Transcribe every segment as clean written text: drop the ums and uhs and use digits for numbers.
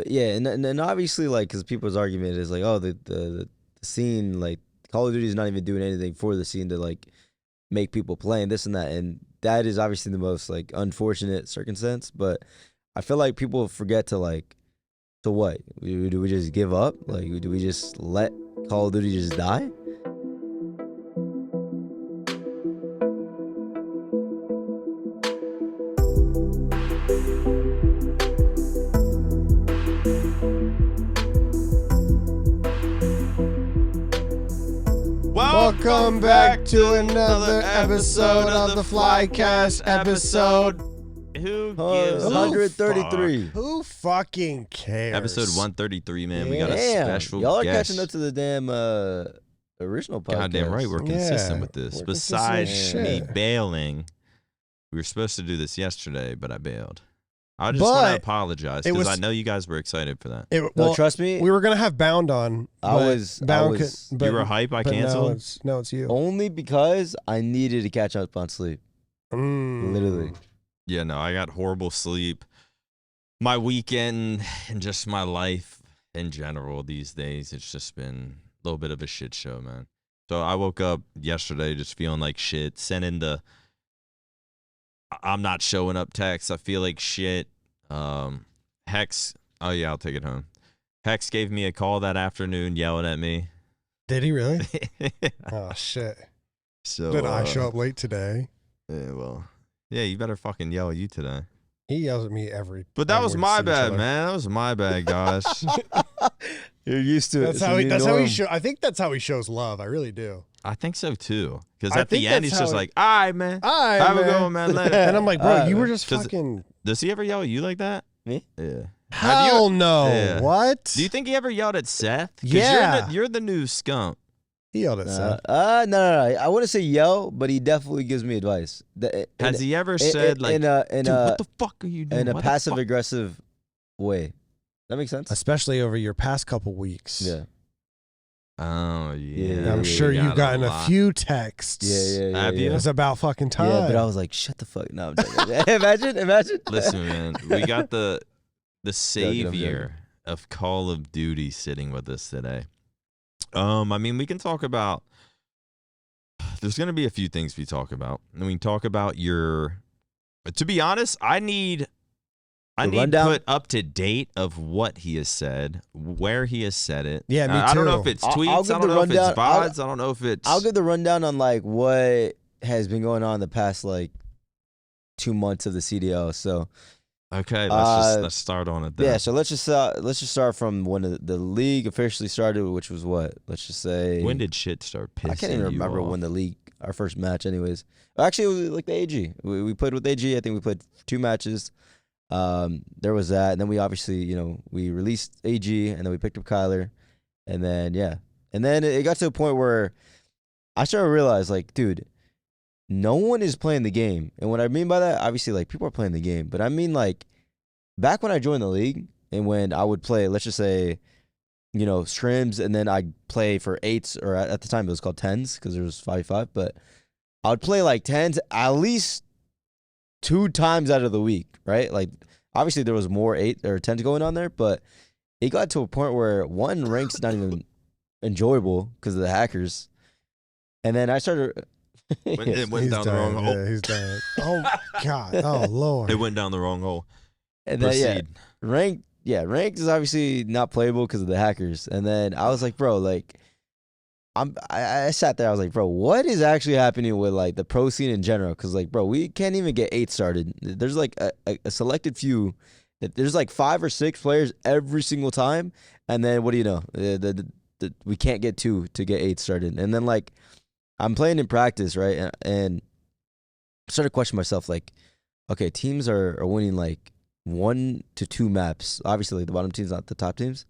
But yeah, and obviously, like, because people's argument is like, oh, the scene, like, Call of Duty is not even doing anything for the scene to, like, make people play and this and that. And that is obviously the most, like, unfortunate circumstance. But I feel like people forget to, like, so what? Do we just give up? Like, do we just let Call of Duty just die? Welcome back to another episode of the Flycast episode. Who gives 133. Who fucking cares? Episode 133, man. We got a Damn, special y'all are guest. catching up to the damn original podcast. Goddamn right, we're consistent Yeah, with this. we're Besides consistent me as shit. bailing, we were supposed to do this yesterday, but I bailed. I just want to But apologize it because was- I know you guys were excited for that. No, Well, trust me. we were gonna have Bound on. I but was Bound but, You were hype, I but canceled. Now it's you. only because I needed to catch up on sleep. Literally. Yeah, no, I got horrible sleep. My weekend and just my life in general these days, it's just been a little bit of a shit show, man. So I woke up yesterday just feeling like shit, sending the I'm not showing up text. I feel like shit. Hex, oh yeah, I'll take it home. Hex gave me a call that afternoon yelling at me. Did he really? Oh shit! So Did I show up late today? Yeah, well, yeah, you better fucking yell at you today. He yells at me every. But that time was we my see each bad, other. man. That was my bad, guys. You're used to it. That's It's a how he. new That's how norm. he show. I think that's how he shows love. I really do. I think so too. Because I at the think end, that's he's just how like, "All right, man, Hi, have a man. go, man." Later. And I'm like, bro, you were just Does- fucking. Does he ever yell at you like that? Me? Yeah. Have you- Hell no! Yeah. What? Do you think he ever yelled at Seth? 'Cause Yeah. you're the new skunk. He yelled at Seth? No. I wouldn't say yell, but he definitely gives me advice. Has he ever said like, in a "Dude, what the fuck are you doing?" in a What the passive fuck?" aggressive way? That makes sense. Especially over your past couple weeks. Yeah. Oh yeah. Yeah, I'm yeah, sure You you've got gotten a lot. few texts. Yeah. Have you? It's about fucking time. Yeah, but I was like, shut the fuck. No, I'm joking. Imagine. Listen, man, we got the I'm savior of Call of Duty sitting with us today. I mean, we can talk about. There's going to be a few things we talk about, and we can talk about your. To be honest, I need rundown? put up to date of what he has said, where he has said it. Yeah, me I don't know if too. it's I'll tweets. give I don't the know if it's rundown. VODs. I don't know if it's. I'll give the rundown on like what has been going on the past like 2 months of the CDL. So Okay, let's start on it then. yeah, so let's just start from when the league officially started, which was what? Let's just say When did shit start pissing I can't even you remember off? when the league, our first match, anyways. Actually, it was like the AG. We played with AG. I think we played 2 matches. There was that, and then we obviously, we released AG, and then we picked up Kyler, and then and then it got to a point where I started to realize, like, dude, no one is playing the game, and what I mean by that, obviously, like, people are playing the game, but I mean, like, back when I joined the league, and when I would play, let's just say, scrims, and then I'd play for 8s, or at the time it was called 10s because there was 5v5, but I would play like 10s at least 2 times out of the week, right? Like, obviously there was more 8 or 10s going on there, but it got to a point where one rank's not even enjoyable because of the hackers, and then I started. It went He's down the wrong done. hole. Yeah, he's done. Oh God. Oh Lord. It went down the wrong hole. And then Proceed. ranked is obviously not playable because of the hackers. And then I was like, bro, like, I sat there. I was like, bro, what is actually happening with like the pro scene in general? Because like, bro, we can't even get 8 started. There's like a selected few. There's like 5 or 6 players every single time, and then what do you know? We can't get 2 to get 8 started. And then like, I'm playing in practice, right? And I started questioning myself, like, okay, teams are winning like 1 to 2 maps. Obviously, like, the bottom team's not the top teams.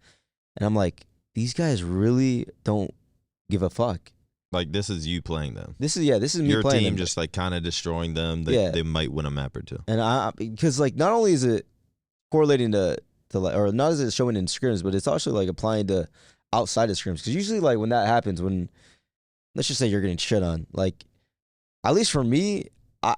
And I'm like, these guys really don't give a fuck. Like, this is you playing them. This is me Your playing team them. just like kind of destroying them. Yeah. They might win a map or 2. And because like not only is it correlating to like, or not is it showing in scrims, but it's also like applying to outside of scrims. Because usually like when that happens, when let's just say you're getting shit on, like at least for me,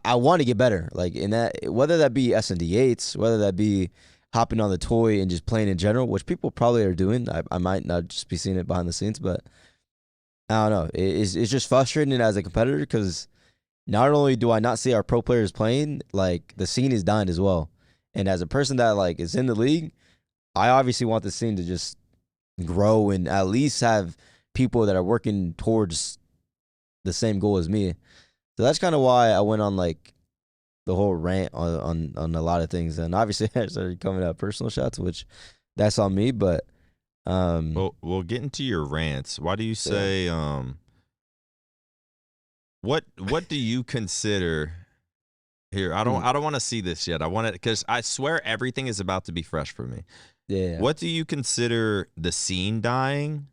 I want to get better. Like in that, whether that be S&D 8s, whether that be hopping on the toy and just playing in general, which people probably are doing. I might not just be seeing it behind the scenes, but I don't know. It's just frustrating as a competitor because not only do I not see our pro players playing, like the scene is dying as well. And as a person that like is in the league, I obviously want the scene to just grow and at least have people that are working towards the same goal as me. So that's kind of why I went on like the whole rant on a lot of things. And obviously I started coming out personal shots, which that's on me. But we'll get into your rants. Why do you say what do you consider here? I don't want to see this yet. I want it because I swear everything is about to be fresh for me. Yeah. What do you consider the scene dying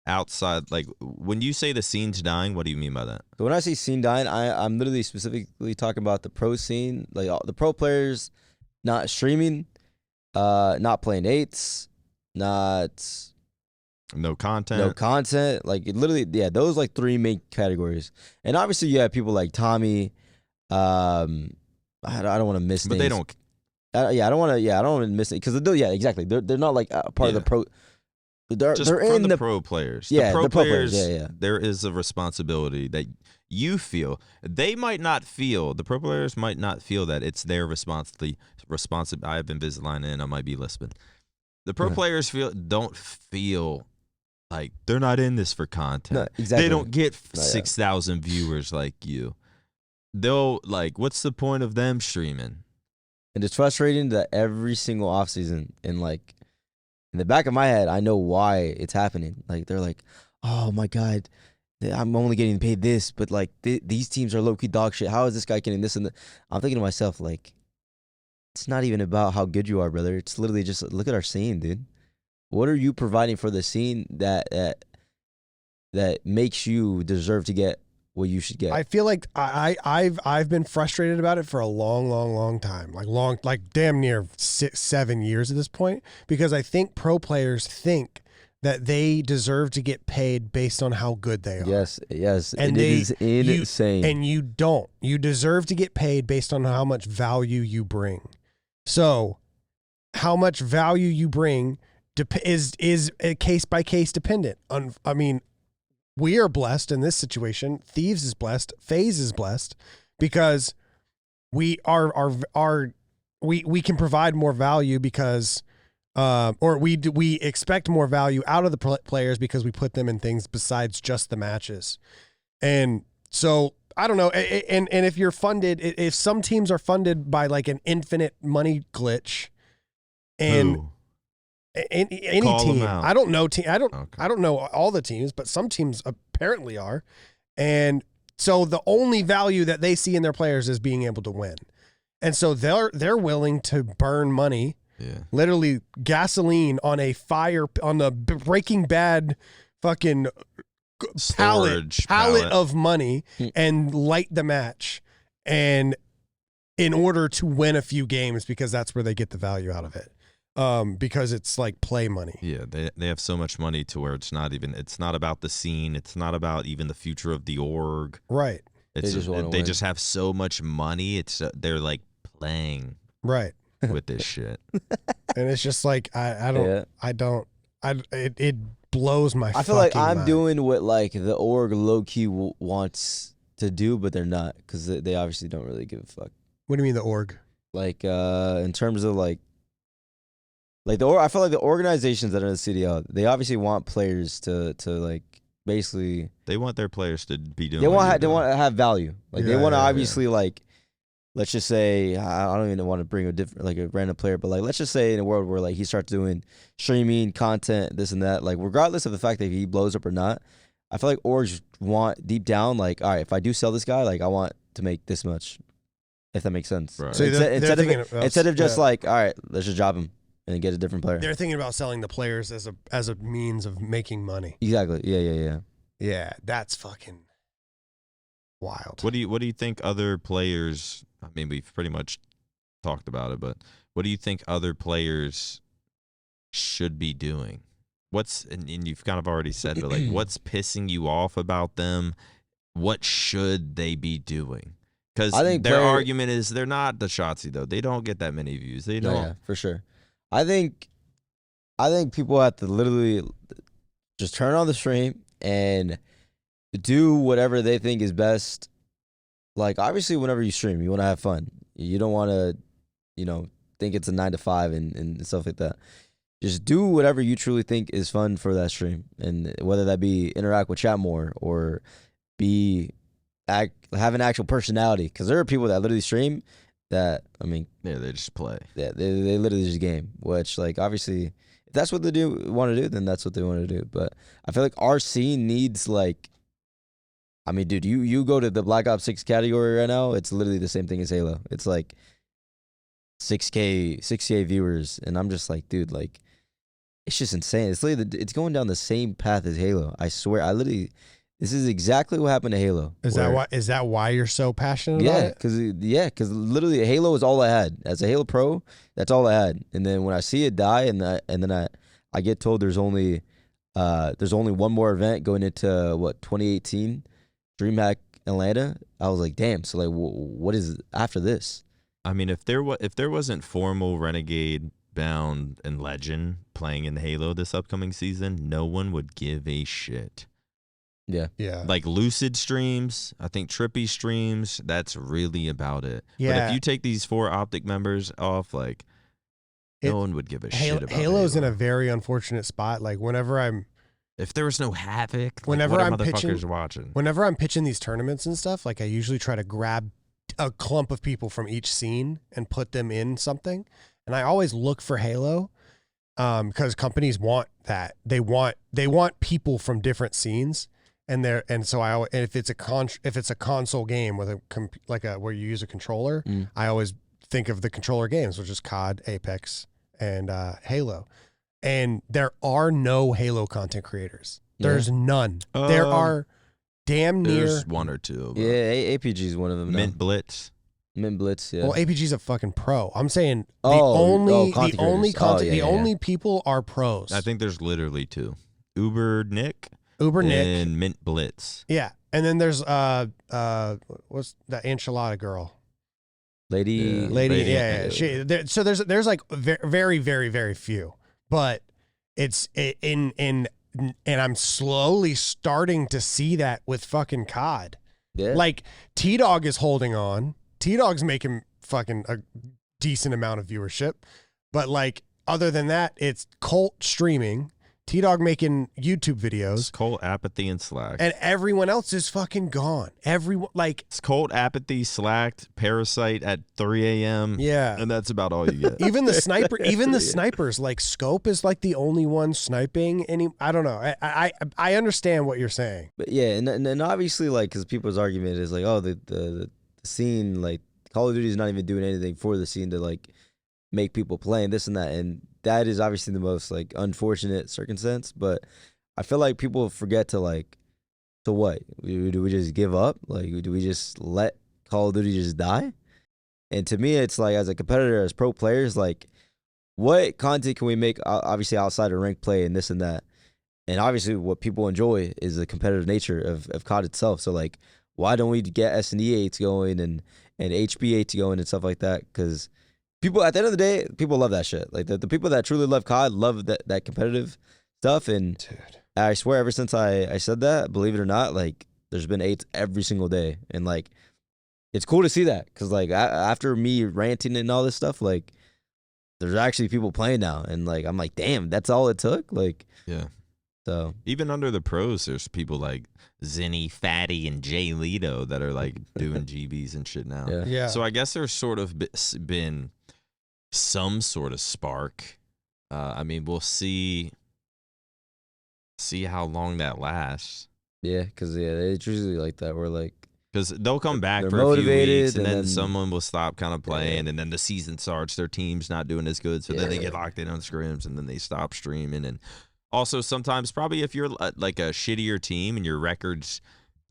outside? Like when you say the scene's dying, what do you mean by that? So when I say scene dying, I'm literally specifically talking about the pro scene, like all the pro players not streaming, not playing eights, no content. Like it literally, yeah, those like three main categories. And obviously you have people like Tommy. I don't want to miss but names. They don't. I don't want to miss it because exactly. They're not like part of the pro. They're in the pro players. Yeah, the pro players. Yeah. There is a responsibility that you feel. They might not feel. The pro players might not feel that it's their responsibility. I have been Invisalign in. I might be lisping. The pro players don't feel like they're not in this for content. No, exactly. They don't get 6,000 viewers like you. They'll like, what's the point of them streaming? And it's frustrating that every single offseason, and like in the back of my head, I know why it's happening. Like they're like, oh my God, I'm only getting paid this, but like these teams are low-key dog shit. How is this guy getting this and that? I'm thinking to myself, like, it's not even about how good you are, brother. It's literally just look at our scene, dude. What are you providing for the scene that makes you deserve to get what you should get? I feel like I've been frustrated about it for a long time, like damn near 6-7 years at this point, because I think pro players think that they deserve to get paid based on how good they are. Yes, and it is insane. And you don't. You deserve to get paid based on how much value you bring. So, how much value you bring is a case by case dependent. I mean, we are blessed in this situation. Thieves is blessed. FaZe is blessed because we we can provide more value because, or we expect more value out of the players because we put them in things besides just the matches. And so I don't know. And if you're funded, if some teams are funded by like an infinite money glitch, and Ooh. any Call team, them out. I don't know. I don't know all the teams, but some teams apparently are. And so the only value that they see in their players is being able to win. And so they're willing to burn money, literally gasoline on a fire, on the Breaking Bad fucking pallet of money and light the match, and in order to win a few games, because that's where they get the value out of it. Because it's like play money. Yeah, they have so much money to where it's not about the scene. It's not about even the future of the org. Right. They just have so much money. They're like playing right with this shit. And it's just like it blows my. I feel like I'm mind. doing what like the org low key wants to do, but they're not, because they obviously don't really give a fuck. What do you mean the org? Like in terms of like I feel like the organizations that are in the CDL, they obviously want players to like basically. They want their players to be doing. They want to have value. Like they want to obviously like. Let's just say, I don't even want to bring a random player, but like let's just say in a world where like he starts doing streaming content, this and that, like regardless of the fact that he blows up or not, I feel like orgs want deep down like, all right, if I do sell this guy, like I want to make this much, if that makes sense. Right. So instead of just like, all right, let's just job him and get a different player. They're thinking about selling the players as a means of making money. Exactly. Yeah. Yeah, that's fucking wild. What do you think other players? I mean, we've pretty much talked about it, but what do you think other players should be doing? And you've kind of already said, but like, what's pissing you off about them? What should they be doing? Because their argument is they're not the Shotzzy though. They don't get that many views. They don't. Yeah, for sure. I think people have to literally just turn on the stream and do whatever they think is best. Like, obviously, whenever you stream, you want to have fun. You don't want to, think it's a 9 to 5 and stuff like that. Just do whatever you truly think is fun for that stream, and whether that be interact with chat more or have an actual personality. Because there are people that literally stream that, they just play. Yeah, they literally just game. Which, like, obviously, if that's what they want to do, then that's what they want to do. But I feel like our scene needs, like, dude, you go to the Black Ops 6 category right now, it's literally the same thing as Halo. It's like 6K viewers, and I'm just like, dude, like, it's just insane. It's literally it's going down the same path as Halo. I swear, this is exactly what happened to Halo. Is that why you're so passionate about it? Because literally Halo is all I had. As a Halo Pro, that's all I had. And then when I see it die, and then I get told there's only one more event going into 2018, DreamHack Atlanta. I was like, damn. So like, what is after this? If there wasn't formal Renegade, Bound, and Legend playing in Halo this upcoming season, no one would give a shit. Yeah. Like Lucid streams, I think Trippy streams, that's really about it. Yeah. But if you take these 4 OpTic members off, like, no one would give a shit about Halo's Halo. in a very unfortunate spot. Like, if there was no Havoc, whenever what are I'm motherfuckers watching? Whenever I'm pitching these tournaments and stuff, like, I usually try to grab a clump of people from each scene and put them in something. And I always look for Halo, because companies want that. They want people from different scenes. If it's a console game with where you use a controller, I always think of the controller games, which is COD, Apex, and Halo. And there are no Halo content creators. There's none. There are damn near. There's one or two. Yeah, APG is one of them. Mint Blitz. Mint Blitz. Yeah. Well, APG's a fucking pro. I'm saying the only people are pros. I think there's literally 2. Uber Nick and Mint Blitz. Yeah, and then there's what's that enchilada girl? Lady. Yeah. So there's like very, very, very few, but it's and I'm slowly starting to see that with fucking COD. Yeah. Like, T-Dog is holding on. T-Dog's making fucking a decent amount of viewership, but like, other than that, it's Colt streaming. T-Dog making YouTube videos. It's Colt, Apathy, and Slack. And everyone else is fucking gone. It's Colt, Apathy, Slacked, Parasite at 3 a.m. Yeah. And that's about all you get. Even the snipers, like, Scope is like the only one sniping. I don't know. I understand what you're saying. But yeah, and obviously, like, because people's argument is like, oh, the scene, like, Call of Duty is not even doing anything for the scene to, like, make people play and this and that. And that is obviously the most, like, unfortunate circumstance. But I feel like people forget to, like, so what? Do we just give up? Like, do we just let Call of Duty just die? And to me, it's like, as a competitor, as pro players, like, what content can we make, obviously, outside of ranked play and this and that? And obviously, what people enjoy is the competitive nature of COD itself. So, like, why don't we get S&E8s going and HB8s going and stuff like that? Because people, at the end of the day, people love that shit. Like, the people that truly love COD love that competitive stuff. And dude, I swear, ever since I said that, believe it or not, like, there's been 8s every single day. And, like, it's cool to see that. Because, like, after me ranting and all this stuff, like, there's actually people playing now. And, like, I'm like, damn, that's all it took? Like, yeah. So even under the pros, there's people like Zinni, Fatty, and Jay Leto that are like doing GBs and shit now. Yeah. So I guess there's sort of been some sort of spark. We'll see how long that lasts. Yeah, because it's usually like that. We're like, because they'll come back they're for a few motivated, weeks, and then then someone will stop kind of playing, and then the season starts. Their team's not doing as good, so then they Yeah. get locked in on scrims, and then they stop streaming. And also, sometimes, probably if you're like a shittier team and your record's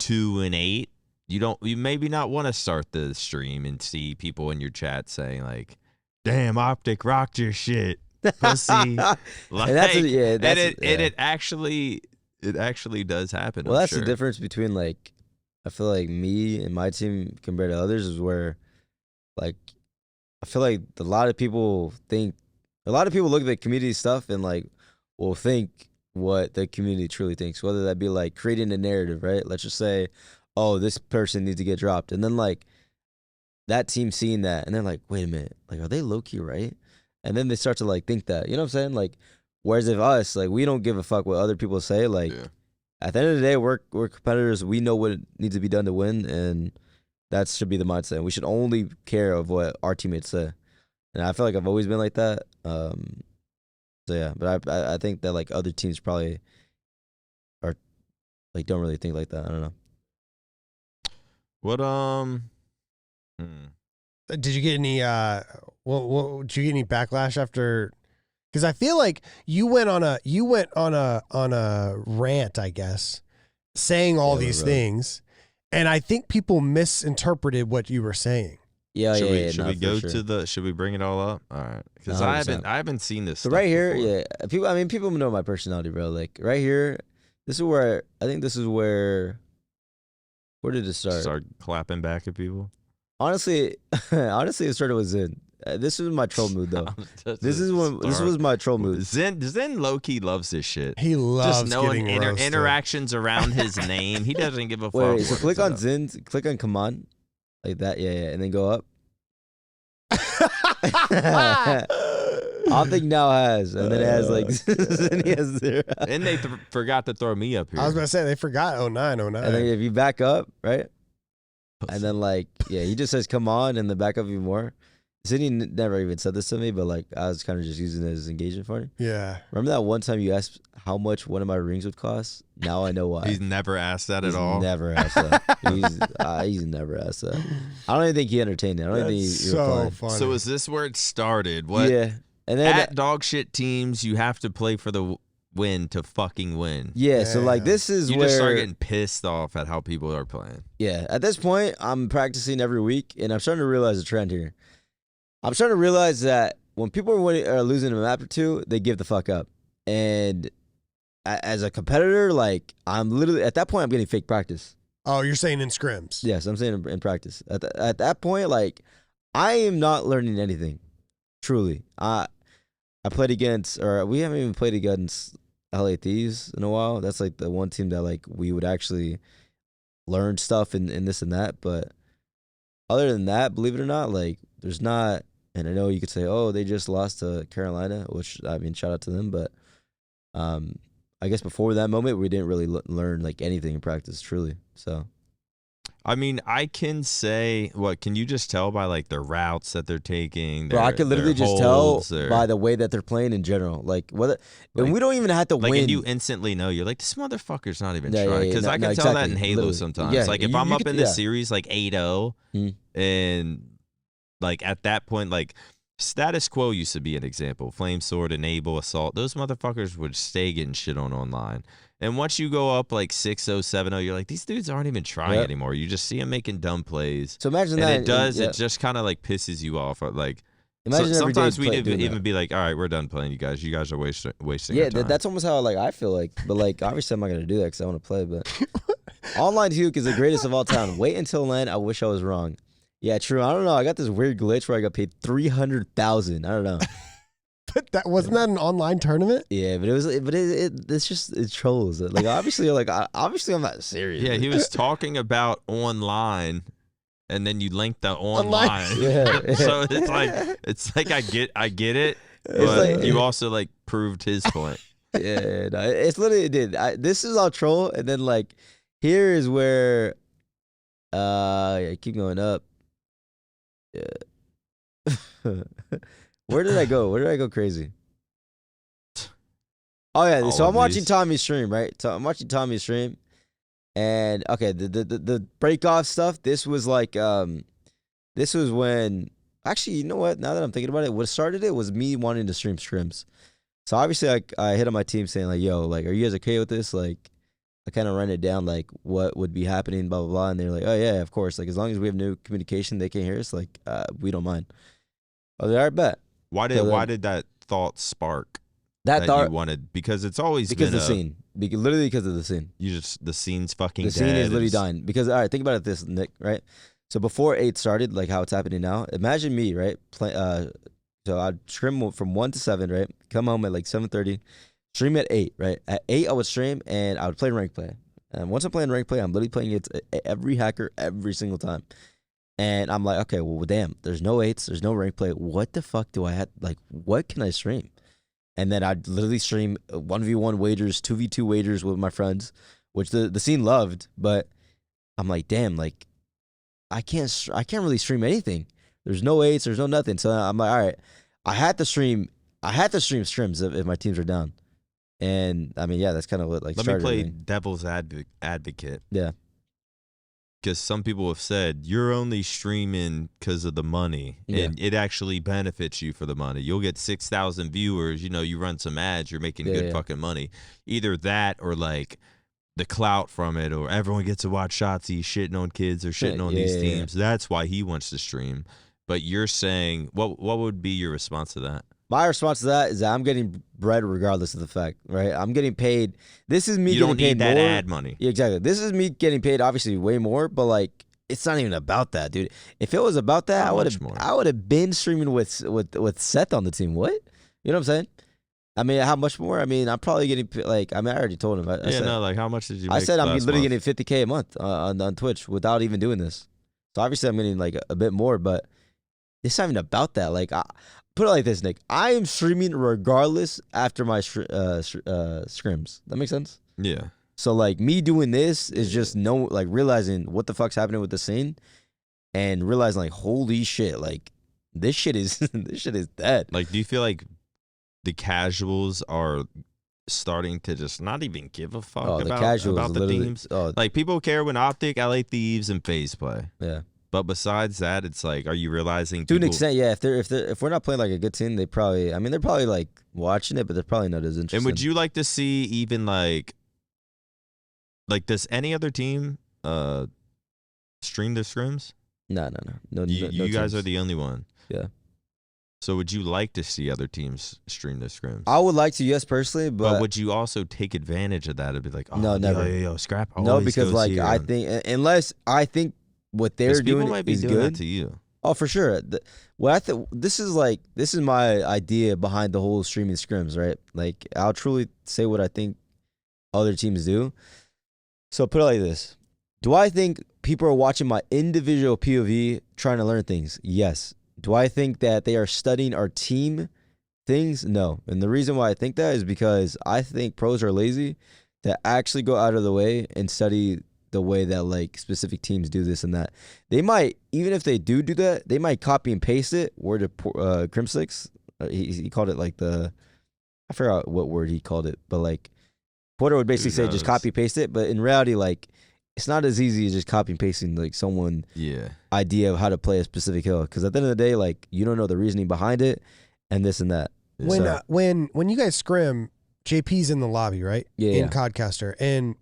2-8, you maybe not want to start the stream and see people in your chat saying like, "Damn, OpTic rocked your shit, pussy." Like, it actually does happen. well, I'm that's sure. the difference between, like, I feel like me and my team compared to others is where, like, I feel like a lot of people think A lot of people look at the community stuff and like will think what the community truly thinks, whether that be like creating a narrative, right? Let's just say, oh, this person needs to get dropped. And then like that team seeing that and they're like, wait a minute, like, are they low key right? And then they start to like think that, you know what I'm saying? Like, whereas if us, like, we don't give a fuck what other people say. Like, at the end of the day, we're competitors. We know what needs to be done to win, and that should be the mindset. We should only care of what our teammates say. And I feel like I've always been like that. So yeah, but I think that like other teams probably are like don't really think like that. I don't know. What Did you get any what did you get any backlash after? Because I feel like you went on a rant, I guess, saying all these things, and I think people misinterpreted what you were saying. Yeah, should we go to the? Should we bring it all up? All right, because I haven't seen this. So right here, before. people know my personality, bro. Like right here, this is where I think this is where. Where did it start? Start clapping back at people. Honestly, it started with Zen. This was my troll mood though. This was my troll mood. Zen low key loves this shit. He loves just knowing getting roasted. interactions around his name. He doesn't give a fuck. Wait, so click on Zen, click on command, like that, yeah, and then go up. OpTic now has, and then it has like, then he has 0. And they forgot to throw me up here. I was about to say they forgot 09. And then if you back up, right, and then like he just says come on, and then back up even more. Sydney never even said this to me, but like I was kind of just using it as engagement for him. Yeah. Remember that one time you asked how much one of my rings would cost? Now I know why. He's never asked that at all. Never asked that. He's never asked that. I don't even think he entertained it. I don't even think he so replied. funny. So is this where it started? What? Yeah. And then at dog shit teams, you have to play for the win to fucking win. Yeah. So like this is you where just start getting pissed off at how people are playing. Yeah. At this point, I'm practicing every week, and I'm starting to realize a trend here. I'm starting to realize that when people are losing a map or two, they give the fuck up. And as a competitor, like I'm literally at that point, I'm getting fake practice. Oh, you're saying in scrims? Yes, I'm saying in practice. At that point, like I am not learning anything. Truly, I played against, or we haven't even played against LA Thieves in a while. That's like the one team that like we would actually learn stuff and this and that. But other than that, believe it or not, like there's not. And I know you could say, oh, they just lost to Carolina, which I mean, shout out to them. But I guess before that moment, we didn't really learn like anything in practice, truly. So, I mean, I can say, what can you just tell by like the routes that they're taking? Bro, I can literally just tell by the way that they're playing in general. Like whether, and we don't even have to win. And you instantly know you're like, this motherfucker's not even trying. Because I can tell that in Halo literally. Sometimes. Yeah, like if I'm up in this series like 8-0, and like at that point, like status quo used to be an example. Flame sword, enable, assault. Those motherfuckers would stay getting shit on online. And once you go up like 6-0, 7-0, you're like, these dudes aren't even trying anymore. You just see them making dumb plays. So imagine and that. It just kind of like pisses you off. Like imagine sometimes we'd even be like, all right, we're done playing, you guys. You guys are wasting our time. That's almost how like I feel like. But like obviously I'm not gonna do that because I want to play. But online Huke is the greatest of all time. Wait until land. I wish I was wrong. Yeah, true. I don't know. I got this weird glitch where I got paid $300,000. I don't know. But that wasn't that an online tournament? Yeah, but it's just it trolls. Like obviously I'm not serious. Yeah, he was talking about online, and then you linked the online. Yeah. So it's like I get it, but like, you also like proved his point. Yeah, no, it's literally it did. This is all troll, and then like here is where I keep going up. Yeah. Where did I go? Where did I go crazy? Oh yeah, so I'm watching Tommy's stream, right? So I'm watching Tommy's stream, and okay, the break off stuff. This was like this was when actually, you know what? Now that I'm thinking about it, what started it was me wanting to stream scrims. So obviously, I hit on my team saying like, "Yo, like, are you guys okay with this?" Like, I kind of ran it down like what would be happening, blah blah blah, and they're like, "Oh yeah, of course. Like as long as we have no communication, they can't hear us. Like we don't mind." I was like, "All right, bet." Why did that thought spark? That you wanted, because it's always because been the scene, literally because of the scene. The scene's fucking dead. The scene is literally dying because all right, think about it this, Nick, right? So before 8 started, like how it's happening now, imagine me, right? So So I'd scrim from 1 to 7, right? Come home at like 7:30. Stream at 8, right? At 8, I would stream and I would play rank play. And once I'm playing rank play, I'm literally playing it every hacker every single time. And I'm like, okay, well, damn, there's no 8s, there's no rank play. What the fuck do I have? Like, what can I stream? And then I'd literally stream 1v1 wagers, 2v2 wagers with my friends, which the scene loved. But I'm like, damn, like, I can't really stream anything. There's no 8s, there's no nothing. So I'm like, all right, I had to stream scrims if my teams are down. And I mean, yeah, that's kind of what like Let started me play everything. devil's advocate. Yeah. Because some people have said you're only streaming because of the money, and it actually benefits you for the money. You'll get 6,000 viewers. You know, you run some ads, you're making good fucking money. Either that or like the clout from it, or everyone gets to watch Shotzzy shitting on kids or shitting on these teams. That's why he wants to stream. But you're saying, what would be your response to that? My response to that is that I'm getting bread regardless of the fact, right? I'm getting paid. This is me getting paid more. You don't need that ad money. Yeah, exactly. This is me getting paid obviously way more, but like it's not even about that, dude. If it was about that, I would have been streaming with Seth on the team. What? You know what I'm saying? I mean, how much more? I mean, I'm probably getting like I already told him. I said, like how much did you? I said I'm literally month? getting $50K a month on Twitch without even doing this. So obviously I'm getting like a bit more, but it's not even about that. Like, put it like this, Nick. I am streaming regardless after my scrims. That makes sense? Yeah. So like me doing this is just realizing what the fuck's happening with the scene, and realizing like holy shit, like this shit is dead. Like, do you feel like the casuals are starting to just not even give a fuck about the teams? Like people care when OpTic, LA Thieves, and FaZe play. Yeah. But besides that, it's like, are you realizing to an extent, yeah. If we're not playing like a good team, they're probably like watching it, but they're probably not as interested. And would you like to see even like does any other team stream their scrims? No. You guys are the only one. Yeah. So would you like to see other teams stream their scrims? I would like to, yes, personally, but would you also take advantage of that and be like, oh, no, never. Yo, scrap. No, because like here. I think unless I think what they're doing might be is doing good that to you. Oh, for sure. This is my idea behind the whole streaming scrims, right? Like I'll truly say what I think other teams do. So put it like this: do I think people are watching my individual POV trying to learn things? Yes. Do I think that they are studying our team things? No. And the reason why I think that is because I think pros are lazy to actually go out of the way and study the way that like specific teams do this and that. They might, even if they do that, they might copy and paste it. Word of Crimsix, he called it like I forgot what word he called it, but like Porter would basically say just copy paste it. But in reality, like it's not as easy as just copy and pasting like someone idea of how to play a specific hill. Because at the end of the day, like you don't know the reasoning behind it and this and that. When you guys scrim, JP's in the lobby, right? Yeah. In Codcaster, and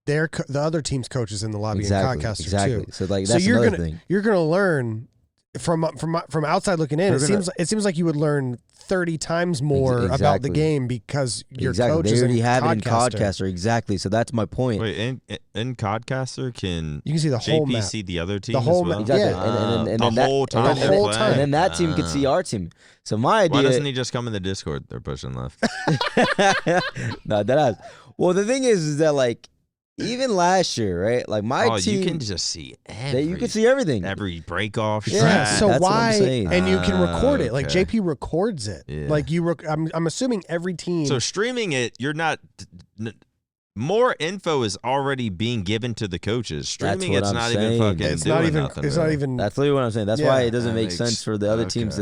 the other team's coaches in the lobby in Codcaster too. So like that's another thing. You're gonna learn from outside looking in. It seems like you would learn 30 times more about the game because your coach is already have it in Codcaster. Codcaster. Exactly. So that's my point. Wait, in Codcaster can see the whole JP map. see the other team The whole as well? Exactly. Yeah. And the then whole time they're playing? And then that team could see our team. So my idea. Why doesn't he just come in the Discord? They're pushing left. No, well, the thing is that like even last year, right? Like my team, you can just see you can see everything. Every break off. Yeah. So that's why? What I'm saying. And you can record it. Like okay. JP records it. Yeah. Like I'm assuming every team. So streaming it, you're not. More info is already being given to the coaches. Streaming, That's it's what not I'm even saying. fucking. It's doing not even. nothing, It's really. not even. That's literally what I'm saying. That's why it doesn't make sense for the other teams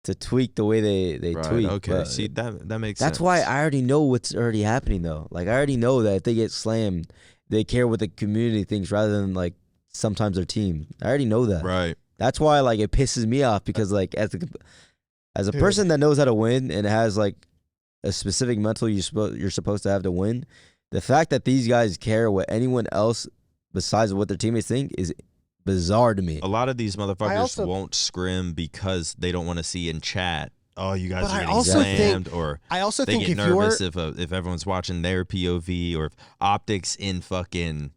to tweak the way they right, tweak. Okay, but see that makes sense. that's why I already know what's already happening though. Like I already know that if they get slammed, they care what the community thinks rather than like sometimes their team. I already know that. Right. That's why like it pisses me off because like as a person that knows how to win and has like a specific mental you're supposed to have to win, the fact that these guys care what anyone else besides what their teammates think is bizarre to me. A lot of these motherfuckers won't scrim because they don't want to see in chat, oh, you guys are getting slammed, or I also they think get nervous if everyone's watching their POV, or if OpTic's in fucking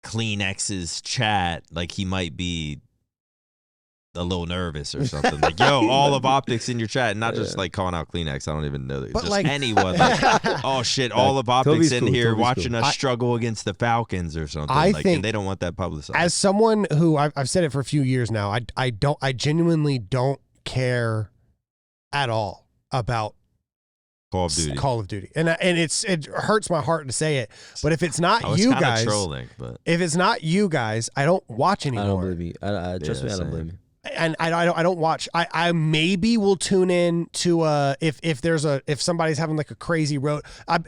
Kleenex's chat, like he might be a little nervous or something. Like, yo, all of OpTic's in your chat, and not just like calling out Kleenex. I don't even know that. But just like, anyone. Like, oh shit, all of OpTic's Toby's in cool, here Toby's watching cool. us struggle against the Falcons or something. I like, think and they don't want that publicized. as someone who I've said it for a few years now, I genuinely don't care at all about Call of Duty, and it hurts my heart to say it, but if it's not you guys, trolling, but if it's not you guys, I don't watch anymore. I don't believe you. Trust me, I don't blame you. And I don't watch. I maybe will tune in to if somebody's having like a crazy road.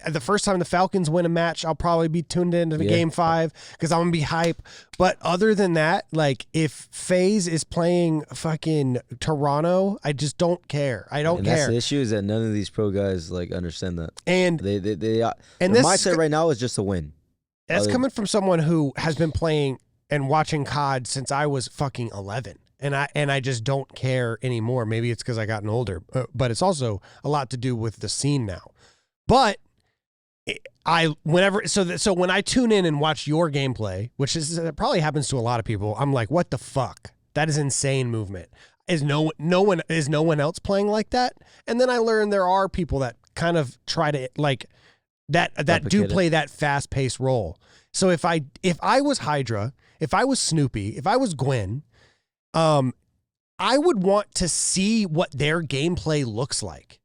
The first time the Falcons win a match, I'll probably be tuned into the Game 5 because I'm gonna be hype. But other than that, like if FaZe is playing fucking Toronto, I just don't care. I don't care. That's the issue, is that none of these pro guys like understand that. And they and the this mindset right now is just to win. That's coming from someone who has been playing and watching COD since I was fucking 11. And I just don't care anymore. Maybe it's because I gotten older, but it's also a lot to do with the scene now. But so when I tune in and watch your gameplay, which probably happens to a lot of people, I'm like, what the fuck? That is insane movement. Is no one else playing like that? And then I learned there are people that kind of try to like that do play that fast paced role. So if I was Hydra, if I was Snoopy, if I was Gwen, I would want to see what their gameplay looks like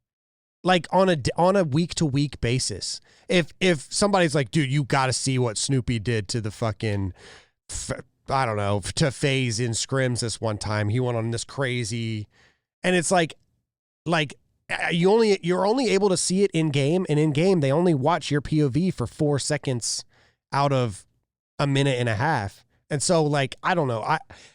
on a week to week basis. If somebody's like, dude, you got to see what Snoopy did to the fucking, I don't know, to FaZe in scrims this one time. He went on this crazy, and it's like you're only able to see it in game, and in game they only watch your POV for 4 seconds out of a minute and a half. And so like, I don't know.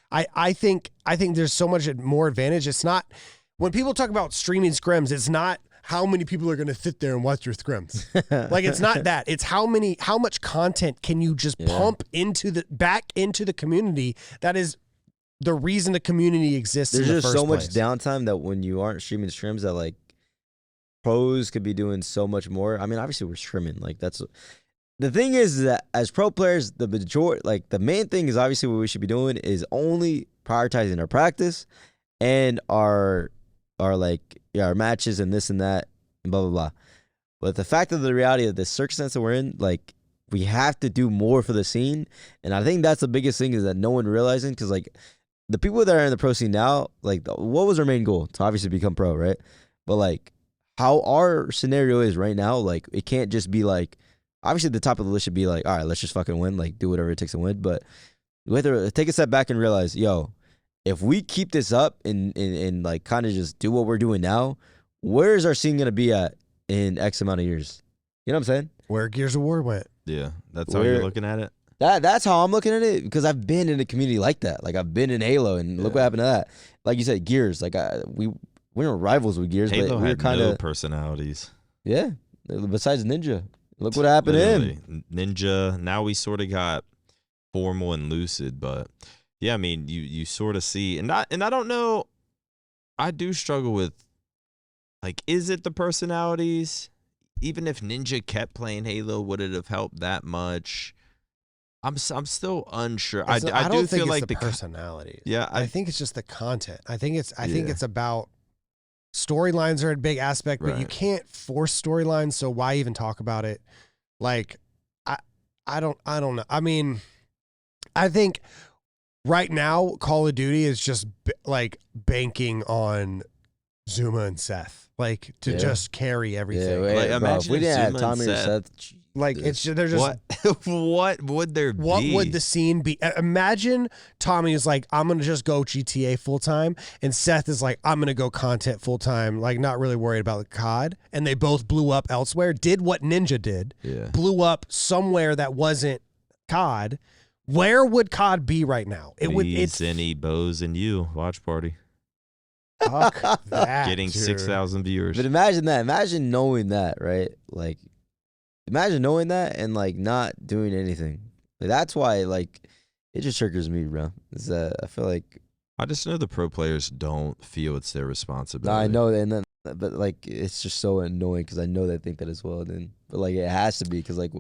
I think there's so much more advantage. It's not, when people talk about streaming scrims, it's not how many people are going to sit there and watch your scrims. Like, it's not that. It's how much content can you just pump back into the community. That is the reason the community exists. There's in the just first so place. much downtime that when you aren't streaming scrims, that like pros could be doing so much more. I mean, obviously we're scrimming. Like, that's the thing is that as pro players, the main thing is obviously what we should be doing is only prioritizing our practice and our matches and this and that and blah blah blah. But the fact of the reality of the circumstance that we're in, like, we have to do more for the scene, and I think that's the biggest thing, is that no one realizing, because like the people that are in the pro scene now, like what was our main goal? To obviously become pro, right? But like how our scenario is right now, like it can't just be like, obviously the top of the list should be like, all right, let's just fucking win, like do whatever it takes to win. But we have to take a step back and realize, yo, if we keep this up and like kind of just do what we're doing now, where is our scene going to be at in X amount of years? You know what I'm saying? Where Gears of War went. Yeah, that's how you're looking at it. That's how I'm looking at it, because I've been in a community like that. Like I've been in Halo, and look what happened to that. Like you said, Gears. Like we weren't rivals with Gears, Halo but we were had kind no of personalities. Yeah, besides Ninja. Look what happened to him. Ninja. Now we sort of got Formal and Lucid, but yeah, I mean, you sort of see, and I don't know. I do struggle with, like, is it the personalities? Even if Ninja kept playing Halo, would it have helped that much? I'm still unsure. I do feel like the personalities. Yeah, I think it's just the content. I think it's about storylines are a big aspect, but you can't force storylines. So why even talk about it? Like, I don't know. I mean, I think right now Call of Duty is just like banking on Zuma and Seth, like to just carry everything. Yeah, like, bro, if we didn't have Tommy or Seth, like it's just, they're just what would there be? What would the scene be? Imagine Tommy is like, I'm gonna just go GTA full time, and Seth is like, I'm gonna go content full time, like not really worried about the COD, and they both blew up elsewhere. Did what Ninja did, blew up somewhere that wasn't COD. Where would COD be right now? It's any Bows and you watch party. Fuck that, getting 6,000 viewers. But imagine that. Imagine knowing that, right? Like, imagine knowing that and like not doing anything. Like, that's why, like, it just triggers me, bro. Is I feel like I just know the pro players don't feel it's their responsibility. I know that, and then, but like it's just so annoying because I know they think that as well. Then, but like it has to be, because like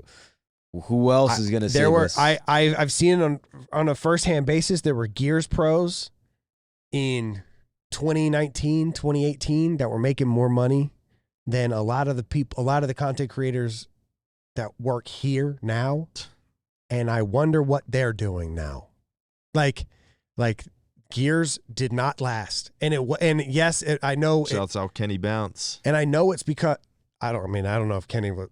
who else is gonna say this? I've seen it on a first hand basis. There were Gears pros in 2019, 2018 that were making more money than a lot of the content creators that work here now. And I wonder what they're doing now. Like Gears did not last. And I know. Shouts out Kenny Bounce. And I know it's because I don't know if Kenny was.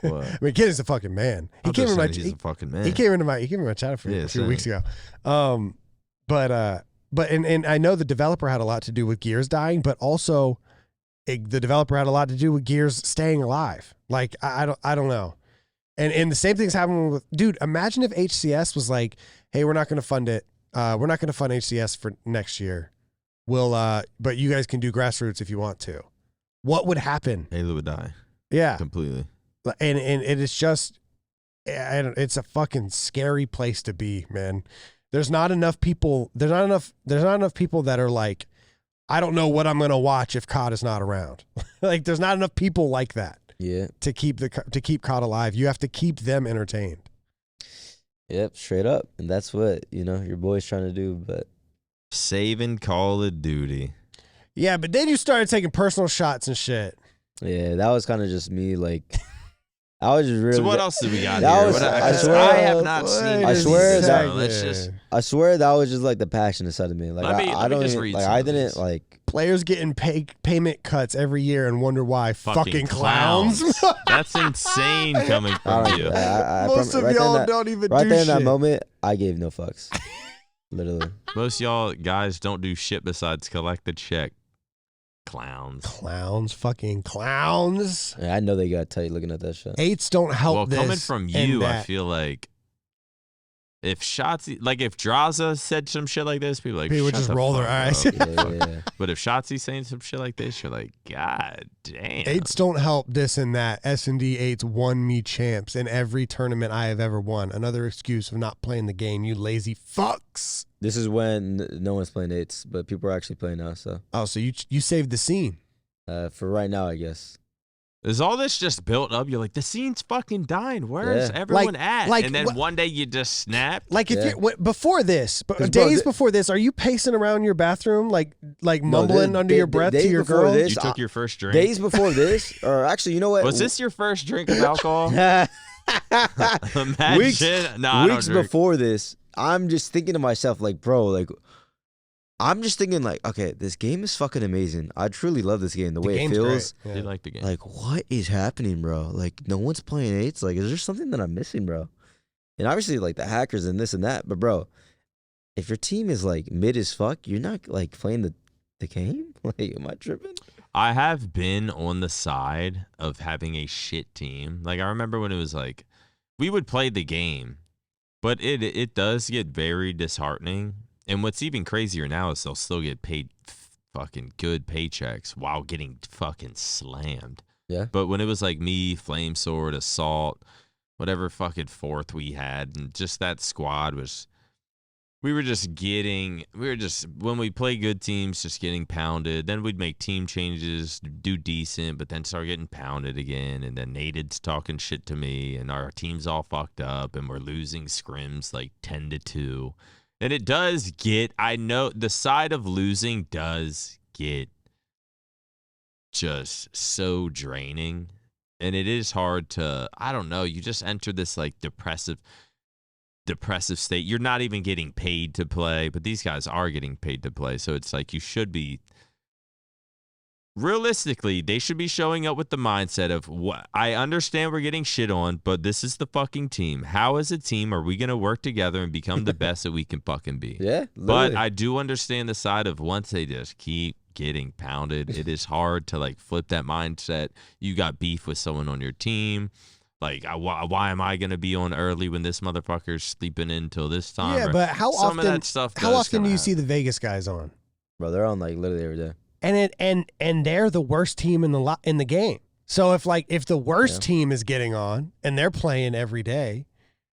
What? I mean, Kenny's a fucking man. He's a fucking man. He came into my chat a few weeks ago. But I know the developer had a lot to do with Gears dying, but also the developer had a lot to do with Gears staying alive. Like I don't know. And the same thing's happening with, dude, imagine if HCS was like, hey, we're not going to fund it. We're not going to fund HCS for next year. But you guys can do grassroots if you want to. What would happen? Halo would die. Yeah. Completely. And it is just, it's a fucking scary place to be, man. There's not enough people that are like, I don't know what I'm going to watch if COD is not around. Like, there's not enough people like that. Yeah. To keep COD alive. You have to keep them entertained. Yep, straight up. And that's what, your boy's trying to do, but saving Call of Duty. Yeah, but then you started taking personal shots and shit. Yeah, that was kind of just me, like I was just really. So what else do we got here? I have not seen. I swear that. I swear that was just like the passionate side of me. Like I don't even, like I didn't like players getting payment cuts every year and wonder why. Fucking clowns. That's insane coming from you. Most of y'all don't even do shit. Right there in that moment, I gave no fucks. Literally. Most y'all guys don't do shit besides collect the check. Clowns, fucking clowns. Yeah, I know they got tight looking at that shit. Eights don't help. Well, this coming from you, I feel like if Shotzzy, like if Draza said some shit like this, people would just roll their eyes. Yeah. But if Shotzy's saying some shit like this, you're like, God damn. Eights don't help this and that. S&D eights won me champs in every tournament I have ever won. Another excuse of not playing the game, you lazy fucks. This is when no one's playing eights, but people are actually playing now. So you saved the scene. For right now, I guess. Is all this just built up? You're like, the scene's fucking dying. Where's everyone at? And then one day you just snap. Like if you before this, before this, are you pacing around your bathroom like mumbling under your breath to your girl? You took your first drink. Days before this, or actually, you know what? Was this your first drink of alcohol? Weeks before this, I'm just thinking to myself, like, bro, like, I'm just thinking, like, okay, this game is fucking amazing. I truly love this game. The way it feels. Yeah. You like the game. Like, what is happening, bro? Like, no one's playing eights. Like, is there something that I'm missing, bro? And obviously, like, the hackers and this and that. But, bro, if your team is, like, mid as fuck, you're not, like, playing the game? Like, am I tripping? I have been on the side of having a shit team. Like, I remember when it was, like, we would play the game. But it does get very disheartening. And what's even crazier now is they'll still get paid fucking good paychecks while getting fucking slammed. Yeah. But when it was like me, Flame Sword, Assault, whatever fucking fourth we had, and just that squad was, when we play good teams, just getting pounded. Then we'd make team changes, do decent, but then start getting pounded again. And then Nated's talking shit to me, and our team's all fucked up, and we're losing scrims like 10-2. And it does get, I know the side of losing does get just so draining. And it is hard to, I don't know, you just enter this like depressive state. You're not even getting paid to play, but these guys are getting paid to play. So it's like you should be, realistically, they should be showing up with the mindset of, what I understand we're getting shit on, but this is the fucking team. How as a team are we going to work together and become the best that we can fucking be? Yeah. But I do understand the side of once they just keep getting pounded, it is hard to like flip that mindset. You got beef with someone on your team. Like, why am I going to be on early when this motherfucker's sleeping in till this time? Yeah, but how often do you see the Vegas guys on? Bro, they're on like literally every day. And they're the worst team in the game. So if the worst team is getting on and they're playing every day,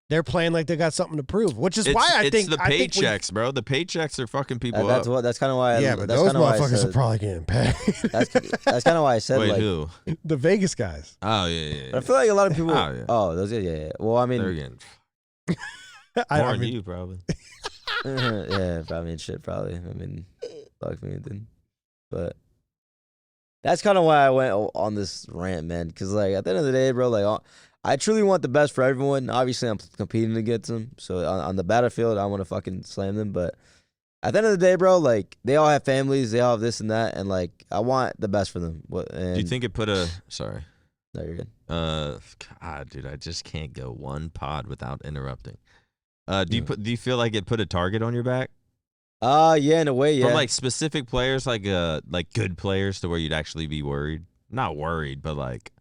they're playing like they got something to prove, which is why I think the paychecks, bro. The paychecks are fucking people up. That's kind of why. But those motherfuckers are probably getting paid. That's kind of why I said. Wait, like, who? The Vegas guys. Oh yeah. But I feel like a lot of people. Oh, yeah. Those. Yeah. Well, I mean, they're getting I more mean, than you probably. Yeah, probably and shit. Probably. I mean, fuck me, then. But that's kind of why I went on this rant, man. Because like at the end of the day, bro, like I truly want the best for everyone. Obviously, I'm competing against them. So on the battlefield, I want to fucking slam them. But at the end of the day, bro, like they all have families, they all have this and that, and like I want the best for them. And Do you think it put a sorry? No, you're good. God, dude, I just can't go one pod without interrupting. Do you feel like it put a target on your back? Yeah, in a way, yeah. From like specific players, like good players, to where you'd actually be worried. Not worried, but like,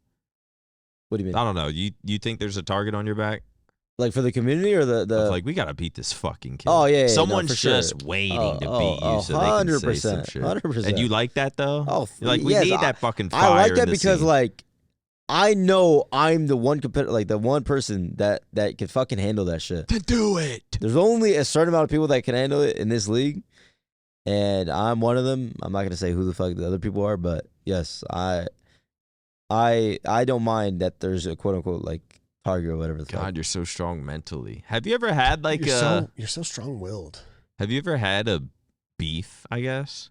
What do you mean? I don't know. You think there's a target on your back? Like for the community or the like we gotta beat this fucking kid. Oh yeah, someone's no, just sure. waiting to beat you so they can say some shit. 100%. And you like that though? Oh, you're like, we yes, need that fucking fire. I like that in the because scene. like I know I'm the one like the one person that can fucking handle that shit. To do it. There's only a certain amount of people that can handle it in this league, and I'm one of them. I'm not gonna say who the fuck the other people are, but yes, I don't mind that there's a quote unquote like target or whatever. God, you're so strong mentally. Have you ever had like you're so strong-willed. Have you ever had a beef? I guess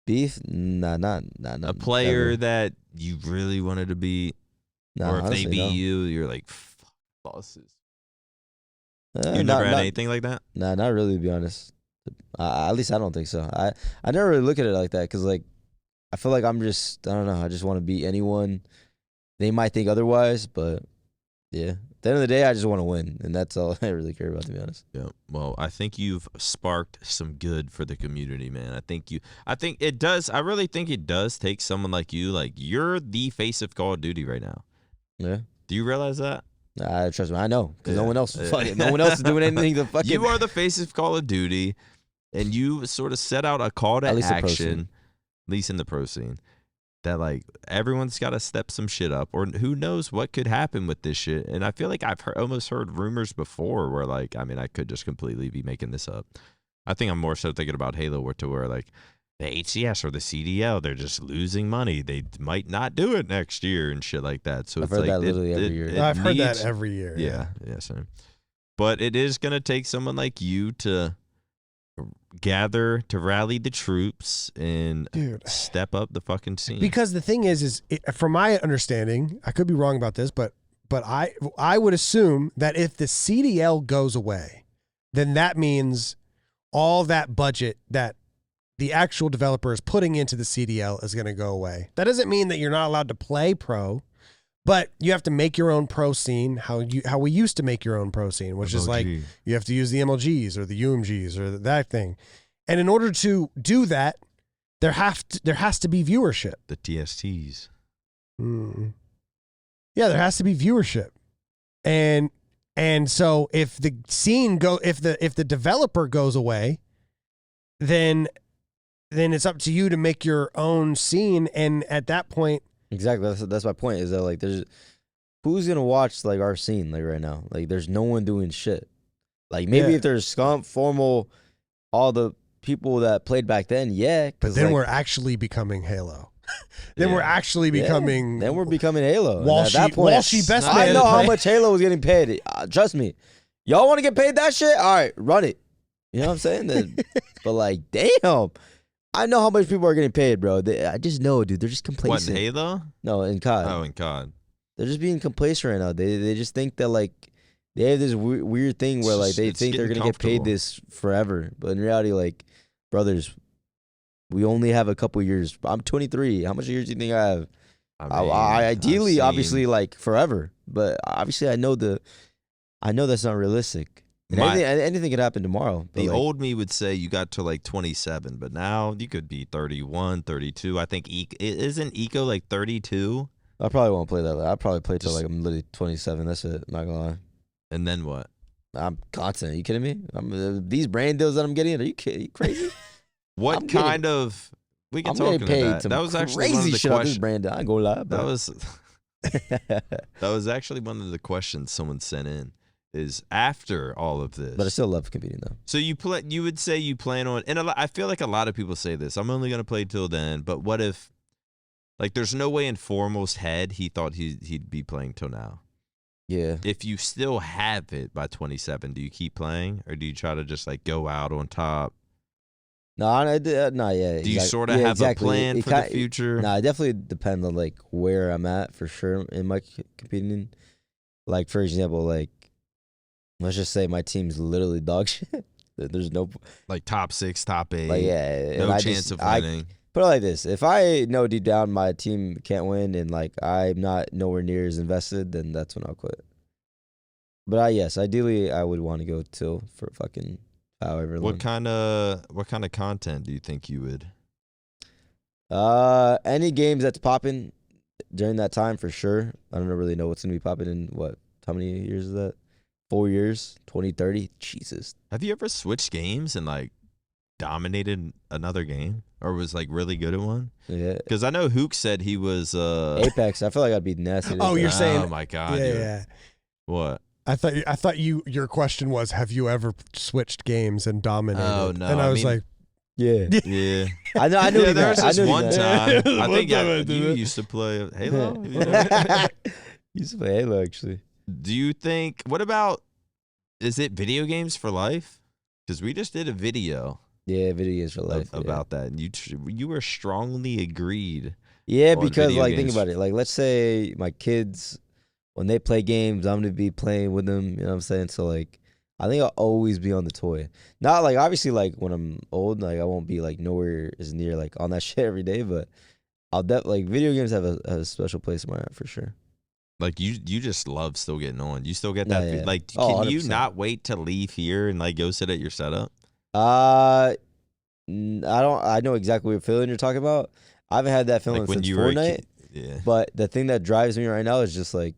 beef. Nah, not a player never. that you really wanted to beat, Nah, or if honestly, they beat no. you, you're like, fuck losses. Uh, You not- never had not- anything like that? Nah, not really, to be honest. At least I don't think so. I never really look at it like that because, like, I feel like I don't know. I just want to beat anyone. They might think otherwise, but yeah. At the end of the day, I just want to win, and that's all I really care about, to be honest. Yeah. Well, I think you've sparked some good for the community, man. I think it does. I really think it does take someone like you. Like, you're the face of Call of Duty right now. Yeah. Do you realize that? Trust me, I know because Yeah. no one else is doing anything to fucking. You are the face of Call of Duty, and you sort of set out a call to At least the pro scene. action, at least in the pro scene, that like everyone's got to step some shit up, or who knows what could happen with this shit. And I feel like I've almost heard rumors before where like, I mean, I could just completely be making this up. I think I'm more so thinking about Halo, where like the HCS or the CDL, they're just losing money. They might not do it next year and shit like that. So I've it's heard like that literally every year. I've heard that needs- every year. Yeah, same. But it is going to take someone like you to rally the troops and Dude. step up the fucking scene. Because the thing is from my understanding, I could be wrong about this, but I would assume that if the CDL goes away, then that means all that budget that the actual developer is putting into the CDL is going to go away. That doesn't mean that you're not allowed to play pro, but you have to make your own pro scene how we used to make your own pro scene, which is like MLG. you have to use the MLGs or the UMGs or that thing. And in order to do that, there has to be viewership. The TSTs. Yeah, there has to be viewership. And so if the scene if the developer goes away, then it's up to you to make your own scene, and at that point, Exactly. That's my point. Is that like there's who's gonna watch like our scene like right now? Like there's no one doing shit. Like maybe Yeah. if there's Scump, Formal, all the people that played back then, yeah. but 'cause, then like, we're actually becoming Halo. Then we're Yeah. actually yeah, becoming. Then we're becoming Halo. And Walshy- at that point, Walshy best I man. know how Right? much Halo was getting paid. Trust me. Y'all want to get paid that shit? All right, run it. You know what I'm saying? But like, damn. I know how much people are getting paid, bro. I just know, dude. They're just What, in complacent. Halo? No, in COD. Oh, in COD. They're just being complacent right now. They just think that like they have this weird thing where like they It's think they're getting gonna get paid comfortable. this forever, but in reality, like brothers, we only have a couple years. I'm 23. How much years do you think I have? I ideally, I've seen- obviously, like forever, but obviously, I know that's not realistic. And My- anything could happen tomorrow. But The like, old me would say you got to like 27, but now you could be 31, 32. I think isn't Eco like 32? I probably won't play that. I'll probably play till Just- like I'm literally 27. That's it. Not gonna lie. And then what? I'm constant. Are you kidding me? These brand deals that I'm getting. Are you kidding? You crazy? What I'm kind of? We can I'm talk getting about paid that. some That was actually one of crazy the shit on this questions. brand deal. I ain't gonna lie. That But was that was actually one of the questions someone sent in. Is after all of this. but I still love competing though. So you would say you plan on, and I feel like a lot of people say this. I'm only gonna play till then. But what if, like, there's no way in Formal's head he thought he'd be playing till now. Yeah. If you still have it by 27, do you keep playing or do you try to just like go out on top? No, yeah. Do you sort of have a plan for the future? Nah, it definitely depends on like where I'm at for sure in my competing. Like for example, like let's just say my team's literally dog shit. There's no like top 6, top 8. like yeah, no chance of winning. Put it like this: if I know deep down my team can't win and like I'm not nowhere near as invested, then that's when I'll quit. But yes, ideally I would want to go till for fucking however long. What kind of content do you think you would? Any games that's popping during that time for sure. I don't really know what's gonna be popping in how many years is that? 4 years, 2030. Jesus. Have you ever switched games and like dominated another game or was like really good at one? Yeah. Because I know Hook said he was Apex. I feel like I'd be nasty. Oh, you're saying? Oh my god. Yeah. What? I thought your question was, have you ever switched games and dominated? Oh no. And I was like, yeah. Yeah. I know. Yeah, there was this one time. I One think time I you did it. used to play Halo. Used to play Halo actually. Do you think? What about? Is it video games for life? Because we just did a video. Yeah, video games for life about that. And you were strongly agreed. Yeah, on because video like games. think about it. Like let's say my kids, when they play games, I'm gonna be playing with them. You know what I'm saying? So like, I think I'll always be on the toy. Not like obviously like when I'm old, like I won't be like nowhere as near like on that shit every day. But I'll like video games have a special place in my heart for sure. Like you just love still getting on. You still get that. Yeah. Like, Oh, can you 100%. not wait to leave here and like go sit at your setup? I know exactly what feeling you're talking about. I haven't had that feeling Like when since you were a Fortnite. kid. Yeah. But the thing that drives me right now is just like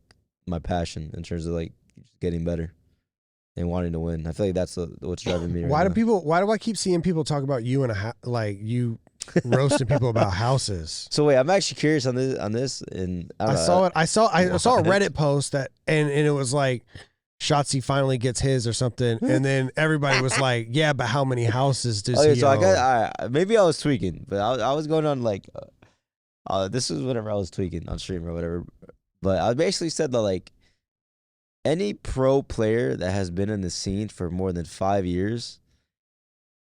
my passion in terms of like getting better and wanting to win. I feel like that's what's driving me. why right do now. I keep seeing people talk about you and like you roasting people about houses? So wait, I'm actually curious on this, and I saw a What? Reddit post that and it was like Shotzzy finally gets his or something, and then everybody was like, "Yeah, but how many houses does Okay, he so own?" maybe I was tweaking, but I was going on like, this is whenever I was tweaking on stream or whatever. But I basically said that like, any pro player that has been in the scene for more than 5 years,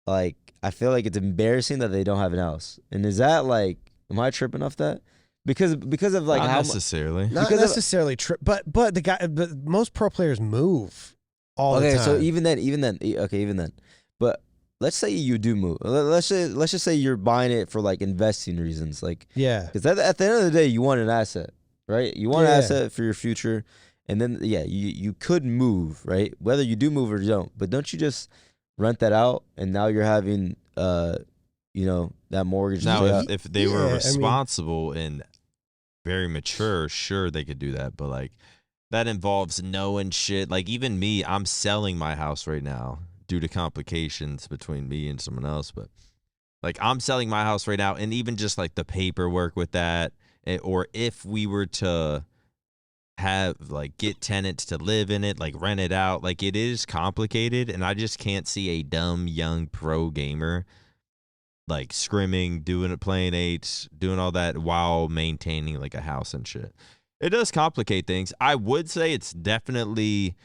like I feel like it's embarrassing that they don't have an house. And is that like, am I tripping off that? Because of like Not how necessarily. Not because of- necessarily but most pro players move all the okay, time. so even then. But let's say you do move. Let's just say you're buying it for like investing reasons, like yeah, because at the end of the day, you want an asset, right? You want an Yeah. asset for your future, and then you could move, right? Whether you do move or don't, but don't you just rent that out, and now you're having that mortgage. to pay Now, out? if they Yeah, I were mean- responsible and very mature, sure they could do that. But like that involves knowing shit. Like even me, I'm selling my house right now due to complications between me and someone else. But like I'm selling my house right now, and even just like the paperwork with that, or if we were to have like get tenants to live in it, like rent it out, like it is complicated, and I just can't see a dumb young pro gamer like scrimming, playing eights, doing all that while maintaining like a house and shit. It does complicate things. I would say it's definitely,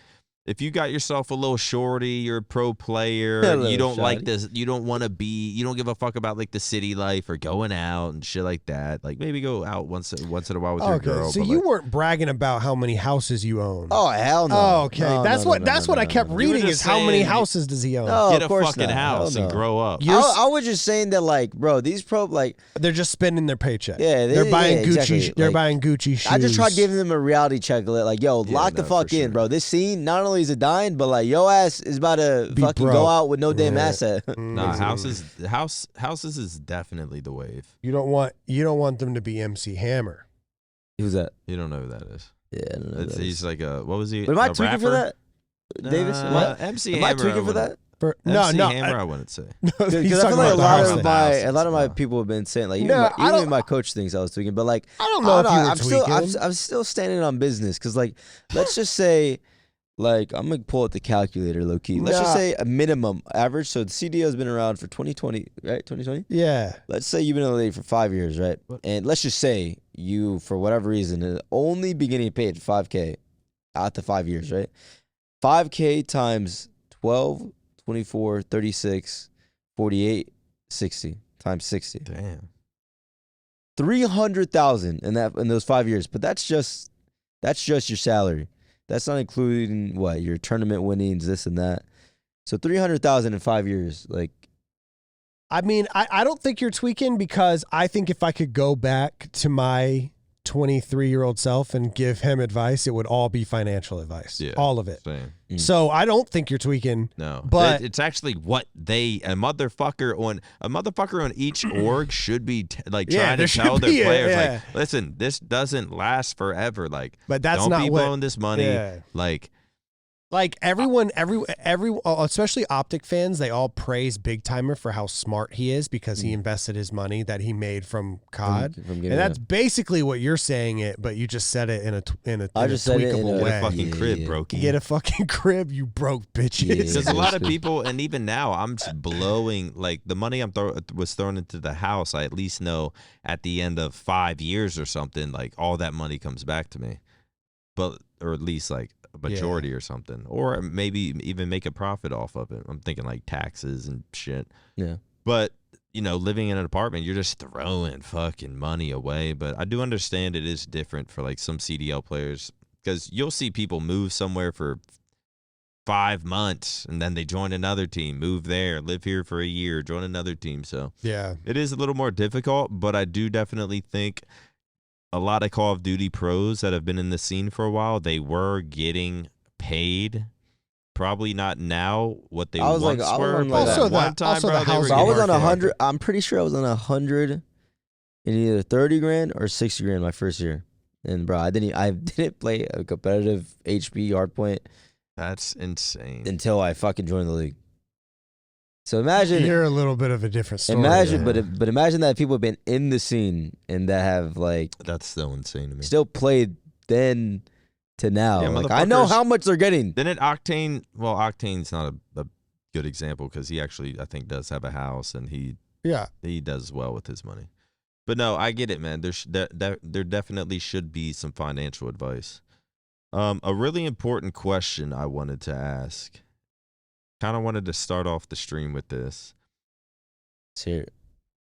if you got yourself a little shorty, you're a pro player, A little you don't like shawty. this, you don't want to be, you don't give a fuck about like the city life or going out and shit like that. Like maybe go out once in a while with your girl. So but, you like, weren't bragging about how many houses you own. Oh hell no! Oh, okay. No, that's no, what no, that's no, what no, I kept no. reading just is how many saying- houses does he own? No. get of a course fucking not. house Hell and no. grow up. You're- I was just saying that like, bro, these pro like, They're just spending their paycheck. Yeah, they're buying yeah, Gucci. exactly. They're Like, buying Gucci shoes. I just tried giving them a reality check. Like, yo, Yeah, lock the no, fuck for in, sure. bro. This scene, not only is it dying, but like, yo ass is about to Be fucking broke. go out with no damn Yeah. asset. Nah, Mhm. houses is definitely the wave. You don't want them to be MC Hammer. Who's that? You don't know who that is. Yeah, I don't know. who that He's is. like what was he? But am I a tweaking for rapper? that, Davis? MC Am I Hammer. tweaking for that? MC No, Hammer, I wouldn't say. He's Because I talking feel like about a the lot house of thing. my houses. a lot of my No. people have been saying like No, I even don't- my coach thinks I was tweaking, but like I don't know if you were I'm still tweaking. I'm still standing on business because like let's just say like I'm gonna pull out the calculator low key. Let's just Nah. say a minimum average. So the CDL has been around for 2020, right? 2020. Yeah. Let's say you've been in the league for 5 years, right? What? And let's just say you, for whatever reason, are only beginning to pay at $5K. out to 5 years, right? 5K times 12, 24, 36, 48, 60 times 60. Damn. 300,000 in those 5 years. But that's just your salary. That's not including your tournament winnings, this and that. So 300,000 in 5 years, like. I mean, I don't think you're tweaking, because I think if I could go back to my 23-year-old self and give him advice, it would all be financial advice. Yeah, all of it. Same. So I don't think you're tweaking. No, but it's actually what a motherfucker on each org should be trying to tell their players, like, listen, this doesn't last forever. Like, but that's don't not be blowing this money. Like everyone, especially OpTic fans, they all praise Big Timer for how smart he is, because he invested his money that he made from COD, and that's basically what you're saying. But you just said it in a tweakable way. Get a fucking crib, bro. Get a fucking crib, you broke bitches. Because a lot of people, and even now, I'm just blowing, like, the money was thrown into the house. I at least know at the end of 5 years or something, like, all that money comes back to me, or at least like a majority or something, or maybe even make a profit off of it. I'm thinking like taxes and shit. Yeah. But, living in an apartment, you're just throwing fucking money away. But I do understand it is different for like some CDL players, because you'll see people move somewhere for 5 months and then they join another team, move there, live here for a year, join another team. So yeah, it is a little more difficult, but I do definitely think a lot of Call of Duty pros that have been in the scene for a while, they were getting paid. Probably not now what they once were. Also, one time, bro, I was on 100. I'm pretty sure I was on 100 in either 30 grand or 60 grand my first year. And bro, I didn't play a competitive HB hardpoint. That's insane. Until I fucking joined the league. So imagine you're a little bit of a different story. Imagine, but imagine that people have been in the scene and that have like that's still insane to me. Still played then to now. Yeah, like, I know how much they're getting. Then Octane. Well, Octane's not a good example, because he actually, I think, does have a house and he does well with his money. But no, I get it, man. There definitely should be some financial advice. A really important question I wanted to ask. Kind of wanted to start off the stream with this. Let's hear it.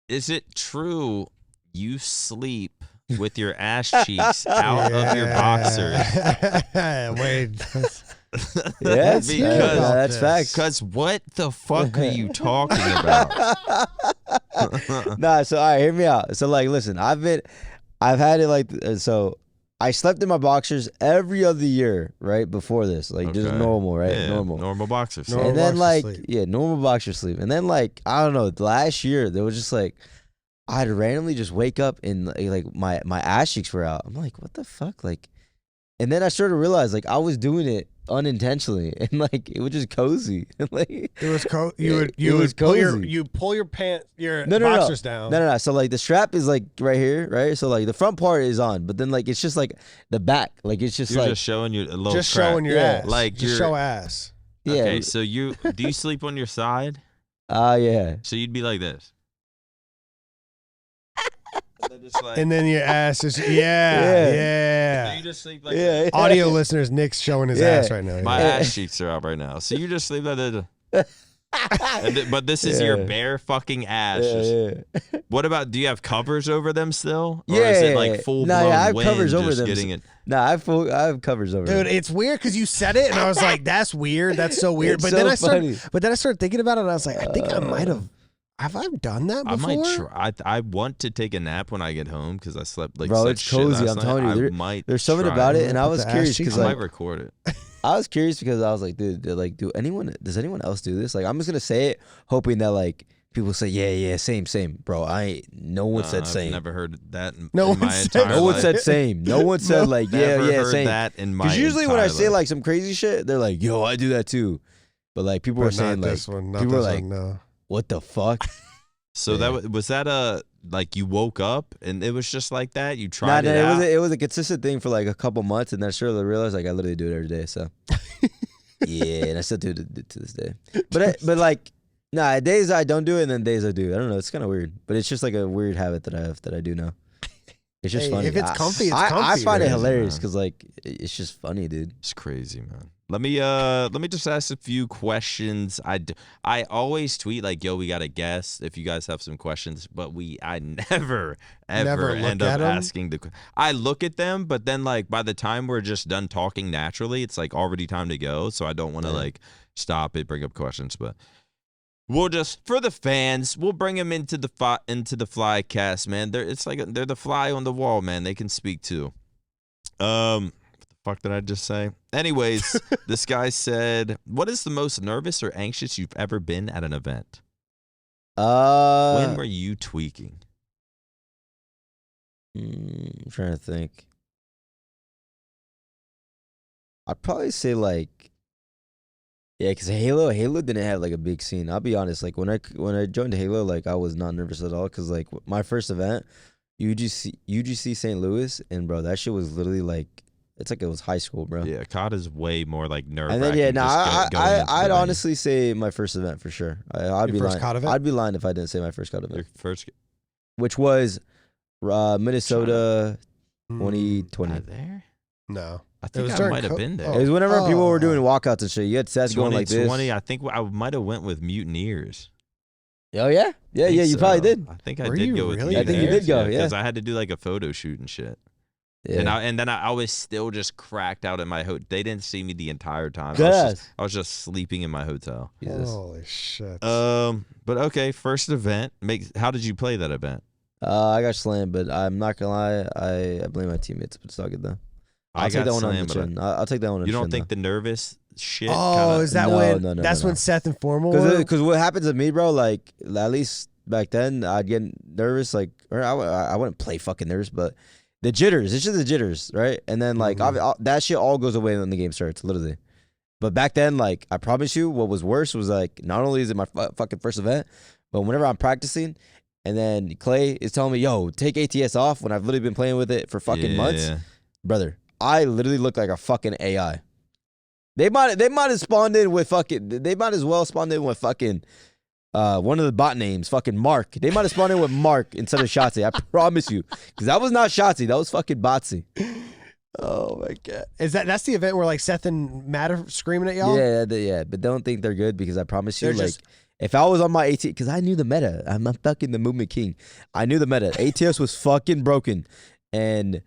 Is it true you sleep with your ass cheeks out of your boxers? Wait. Yes, that's facts. Because what the fuck are you talking about? Nah, so all right, hear me out. So like, listen, I've had it like so. I slept in my boxers every other year, right before this, like just normal, right? Yeah, normal boxer sleep. And then like, normal boxer sleep. And then like, I don't know, the last year there was just like, I'd randomly just wake up and like my ass cheeks were out. I'm like, what the fuck, like. And then I started to realize, like, I was doing it unintentionally, and like it was just cozy. Like it was you pull your pants, your boxers down. No. So like the strap is like right here, right? So like the front part is on, but then like it's just like the back, like it's just you're like just showing your showing your ass, like just show ass. Yeah. Okay, so do you sleep on your side? Yeah. So you'd be like this. And then your ass is yeah. You just sleep like that. Audio listeners, Nick's showing his ass right now. My ass cheeks are out right now. So you just sleep like that. But this is your bare fucking ass. What about, do you have covers over them still? Or is it like full blown I have wind covers over just them. getting it? I have covers over them. Dude, it's weird because you said it and I was like, that's weird. That's so weird. But then I started thinking about it and I was like, I think I might have. Have I done that before? I might try. I want to take a nap when I get home because I slept like bro, such it's cozy. Shit I'm telling you, there's something about it, and I was curious because I might record it. I was curious because I was like, dude, like, does anyone else do this? Like, I'm just gonna say it, hoping that like people say, yeah, same, bro. No one said same. I've never heard that in no my one entire life. No one said same. No one said like, yeah, same. That in my because usually when I say life. like some crazy shit, they're like, yo, I do that too. But like people were saying like, people were like, no. What the fuck? So that was that like you woke up and it was just like that? You tried it out? It was a consistent thing for like a couple months, and then I surely realized like I literally do it every day. So yeah, and I still do it to this day. But like, days I don't do it, and then days I do. I don't know. It's kind of weird, but it's just like a weird habit that I have that I do now. It's just funny. If it's comfy, it's I comfy. find it Crazy, hilarious man. because like it's just funny, dude. It's crazy, man. Let me just ask a few questions. I always tweet like, yo, we got a guest if you guys have some questions, but I never Never look end at up 'em? asking I look at them, but then like by the time we're just done talking naturally, it's like already time to go. So I don't want to like stop it, bring up questions, but we'll just for the fans, we'll bring them into the Flycast, man. They're the fly on the wall, man. They can speak too. Fuck did I just say? Anyways, this guy said, what is the most nervous or anxious you've ever been at an event? When were you tweaking? I'm trying to think. I'd probably say like, yeah, because Halo didn't have like a big scene. I'll be honest, like when I joined Halo, like I was not nervous at all because like my first event, UGC St. Louis, and bro, that shit was literally like. It's like it was high school, bro. Yeah, COD is way more like nerve. And then I'd honestly say my first event for sure. I'd be lying. COD event? I'd be lying if I didn't say my first COD event, Your first which was Minnesota 2020. there? No. I think was I during might have been there. It was whenever people were doing walkouts and shit. You had sets going like this. 2020, I think I might have went with Mutineers. Oh yeah, yeah. You probably did. I think I Were did you go with really? Mutineers. I think you did go, yeah. Because I had to do like a photo shoot and shit. Yeah. And then I was still just cracked out at my hotel. They didn't see me the entire time. Good. I was just sleeping in my hotel. Jesus. Holy shit. But okay, first event. How did you play that event? I got slammed, but I'm not gonna lie. I blame my teammates, but it's all good though. I'll take that one on the chin. I'll take that one on the chin. You don't think the nervous shit? Is that No, when? no, That's no. when Seth and Formal were? Because what happens to me, bro? Like at least back then, I'd get nervous. Like, or I wouldn't play fucking nervous, but the jitters. It's just the jitters, right? And then like that shit all goes away when the game starts, literally. But back then, like I promise you, what was worse was like not only is it my fucking first event, but whenever I'm practicing, and then Clay is telling me, "Yo, take ATS off," when I've literally been playing with it for fucking months, brother. I literally look like a fucking AI. They might have spawned in with fucking. They might as well spawned in with fucking. One of the bot names, fucking Mark. They might have spawned in with Mark instead of Shotzzy. I promise you, because that was not Shotzzy. That was fucking Botsy. Oh my god! That's the event where like Seth and Matt are screaming at y'all? Yeah. But don't think they're good because I promise you, They're like, if I was on my ATS, because I knew the meta. I'm fucking the movement king. I knew the meta. ATS was fucking broken, and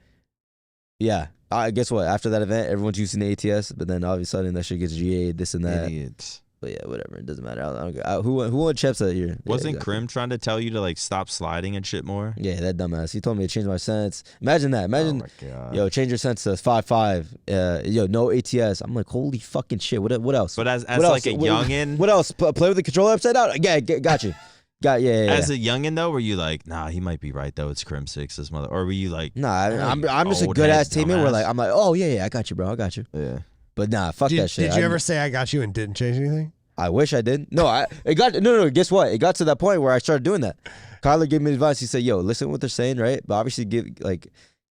yeah. Guess what? After that event, everyone's using the ATS, but then all of a sudden that shit gets GA'd, this and that. Idiots. But yeah, whatever. It doesn't matter. I don't care. Who won Cheps that year? Wasn't Yeah, exactly. Krim trying to tell you to like stop sliding and shit more? Yeah, that dumbass. He told me to change my sense. Imagine that. Imagine, Oh my god. yo, change your sense to 5.5. Yo, no ATS. I'm like, holy fucking shit. What else? But as What like else? a youngin, What else? Play with the controller upside down? Yeah, got you. Yeah. as a youngin though, were you like, nah, he might be right though. It's Krim 6's mother, or were you like, Nah, I'm just a old good ass ass teammate. Where dumbass? like I'm like, oh yeah, I got you, bro. I got you. yeah? But nah, fuck that shit. Did you ever say I got you and didn't change anything? I wish I did. No, no. Guess what? It got to that point where I started doing that. Kyler gave me advice. He said, "Yo, listen to what they're saying, right? But obviously,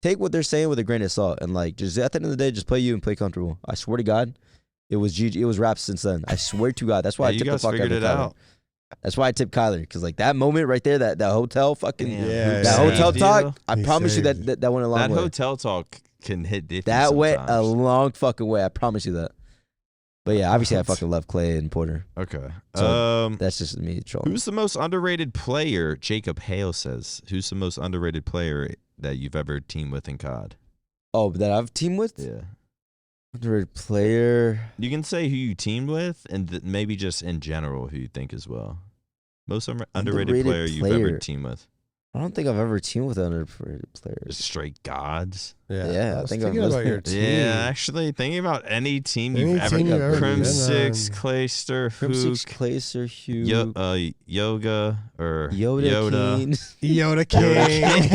take what they're saying with a grain of salt, and like, just at the end of the day, just play you and play comfortable." I swear to God, it was GG. It was raps since then. I swear to God, that's why I you tipped the guys fuck out figured of it Kyler. out. That's why I tipped Kyler, because like that moment right there, that hotel fucking Damn. Yeah, that yeah. hotel Saved talk. you. I He promise you saved that went a long That way. hotel talk can hit different. That went a sometimes. long fucking way. I promise you that. But yeah, obviously I fucking love Clay and Porter. Okay. So, That's just me trolling. Who's the most underrated player? Jacob Hale says. Who's the most underrated player that you've ever teamed with in COD? Oh, that I've teamed with? Yeah. Underrated player. You can say who you teamed with, and maybe just in general who you think as well. Most underrated player you've ever teamed with. I don't think I've ever teamed with underrated players. Just straight gods. Yeah, I was think I'm thinking about listening. your team. Yeah, actually, thinking about any team Any you've ever team you've ever Crim been 6, on. Clayster, Crim 6, Hook, Clayster, Hugh, Yoga, or Yoda. King. Yoda King.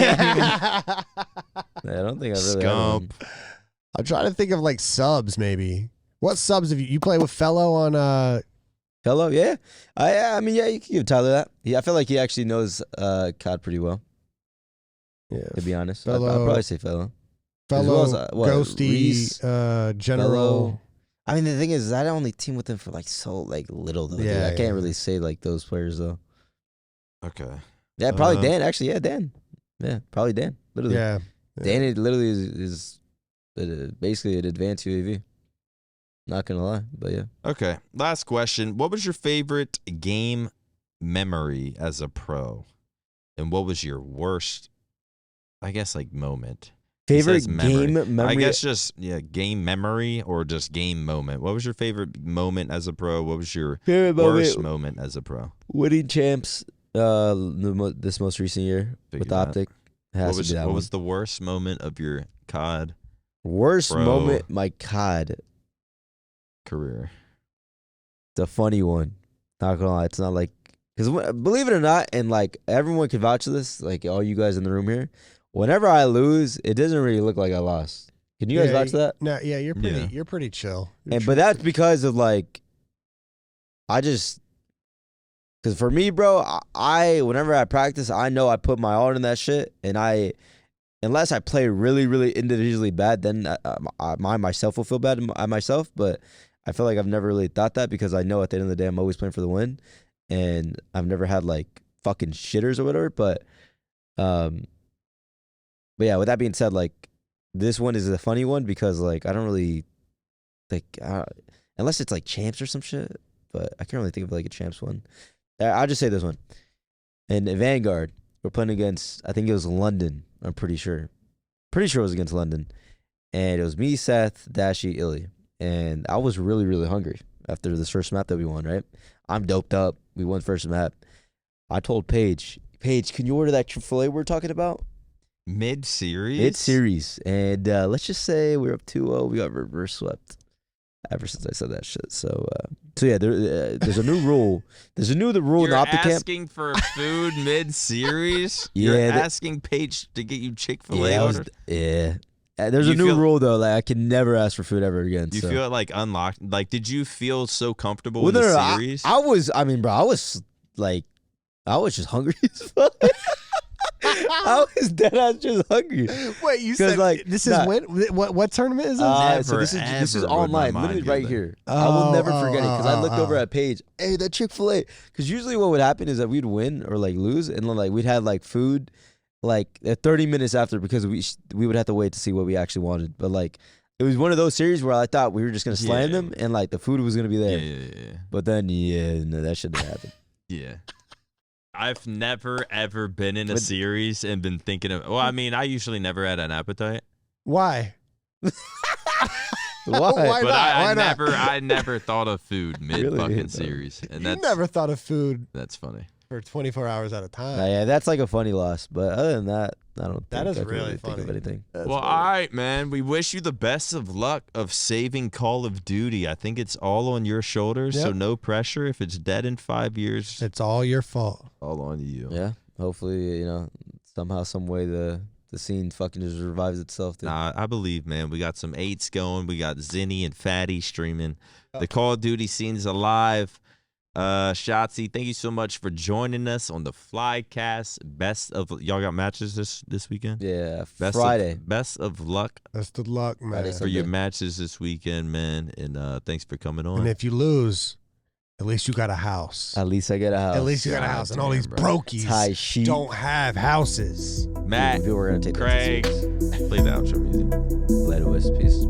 Yeah, I don't think I've really had one. Scump. I'm trying to think of like subs maybe. What subs have you play with Fellow on Hello, yeah. I mean, yeah, you can give Tyler that. Yeah, I feel like he actually knows COD pretty well, to be honest. I'd Fellow- probably say Fellow. Fellow As well as, what, Ghosty Reese, General. Fellow. I mean, the thing is, I only team with him for like so like little though. Yeah, Yeah, I yeah. can't really say like those players though. Okay. Yeah, probably Dan. Actually, yeah, Dan. Yeah, probably Dan. Literally. Yeah. And it literally is basically an advanced UAV. Not gonna lie, but yeah. Okay, last question. What was your favorite game memory as a pro? And what was your worst, I guess, like moment? Favorite memory. game memory? I guess just, game memory or just game moment. What was your favorite moment as a pro? What was your worst moment as a pro? Winning champs this most recent year with OpTic. What was the worst moment of your COD worst pro moment my COD career? It's a funny one. Not gonna lie, it's not like, because believe it or not, and like everyone can vouch for this, like all you guys in the room here, whenever I lose, it doesn't really look like I lost. Can you guys vouch for that? No, yeah, you're pretty chill. But that's because of like, because for me, bro, I whenever I practice, I know I put my all in that shit, and unless I play really, really individually bad, then I myself will feel bad at myself. But I feel like I've never really thought that, because I know at the end of the day, I'm always playing for the win, and I've never had like fucking shitters or whatever. But yeah, with that being said, like this one is a funny one because like I don't really like unless it's like champs or some shit, but I can't really think of like a champs one. I'll just say this one. In Vanguard, we're playing against, I think it was London. I'm pretty sure. Pretty sure it was against London. And it was me, Seth, Dashy, Illy. And I was really, really hungry after this first map that we won, right? I'm doped up. We won first map. I told Paige, can you order that Chick-fil-A we're talking about? Mid-series? Mid-series. And let's just say we're up 2-0. We got reverse swept ever since I said that shit. So yeah, there's a new rule. There's a new rule in the OpTic camp. You're asking for food mid-series? Yeah, You're asking Paige to get you Chick-fil-A orders? Yeah. There's a new rule, though. Like, I can never ask for food ever again. You feel it, like, unlocked? Like, did you feel so comfortable in the series? I was just hungry as fuck. I was dead ass just hungry. Wait, you said like this is when? What tournament is this? So this is online, literally right here. I will never forget it because I looked over at Paige. Hey, that Chick-fil-A. Because usually what would happen is that we'd win or like lose, and then like we'd have like food like 30 minutes after, because we would have to wait to see what we actually wanted. But like it was one of those series where I thought we were just gonna slam them, and like the food was gonna be there. Yeah. But then no, that shouldn't have happened. Yeah. I've never, ever been in a series and been thinking of... Well, I mean, I usually never had an appetite. Why? Why? But I never thought of food mid-fucking series. And you never thought of food... That's funny. For 24 hours at a time. Yeah, that's like a funny loss. But other than that, I don't think that is I really think funny. of anything. Well, all right, man. We wish you the best of luck of saving Call of Duty. I think it's all on your shoulders, so no pressure. If it's dead in 5 years, it's all your fault. All on you. Yeah. Hopefully, somehow, some way the scene fucking just revives itself. Dude. Nah, I believe, man. We got some 8s going. We got Zinni and Fatty streaming. The Call of Duty scene's alive. Shotzzy, thank you so much for joining us on the Flycast. Y'all got matches this weekend? Yeah, Friday. Best of luck. Best of luck, man. Friday, for your matches this weekend, man. And thanks for coming on. And if you lose, at least you got a house. At least I get a house. At least you got a house. And all these brokies don't have houses. Matt, we're gonna take Craig, play the outro music. Later, West. Peace.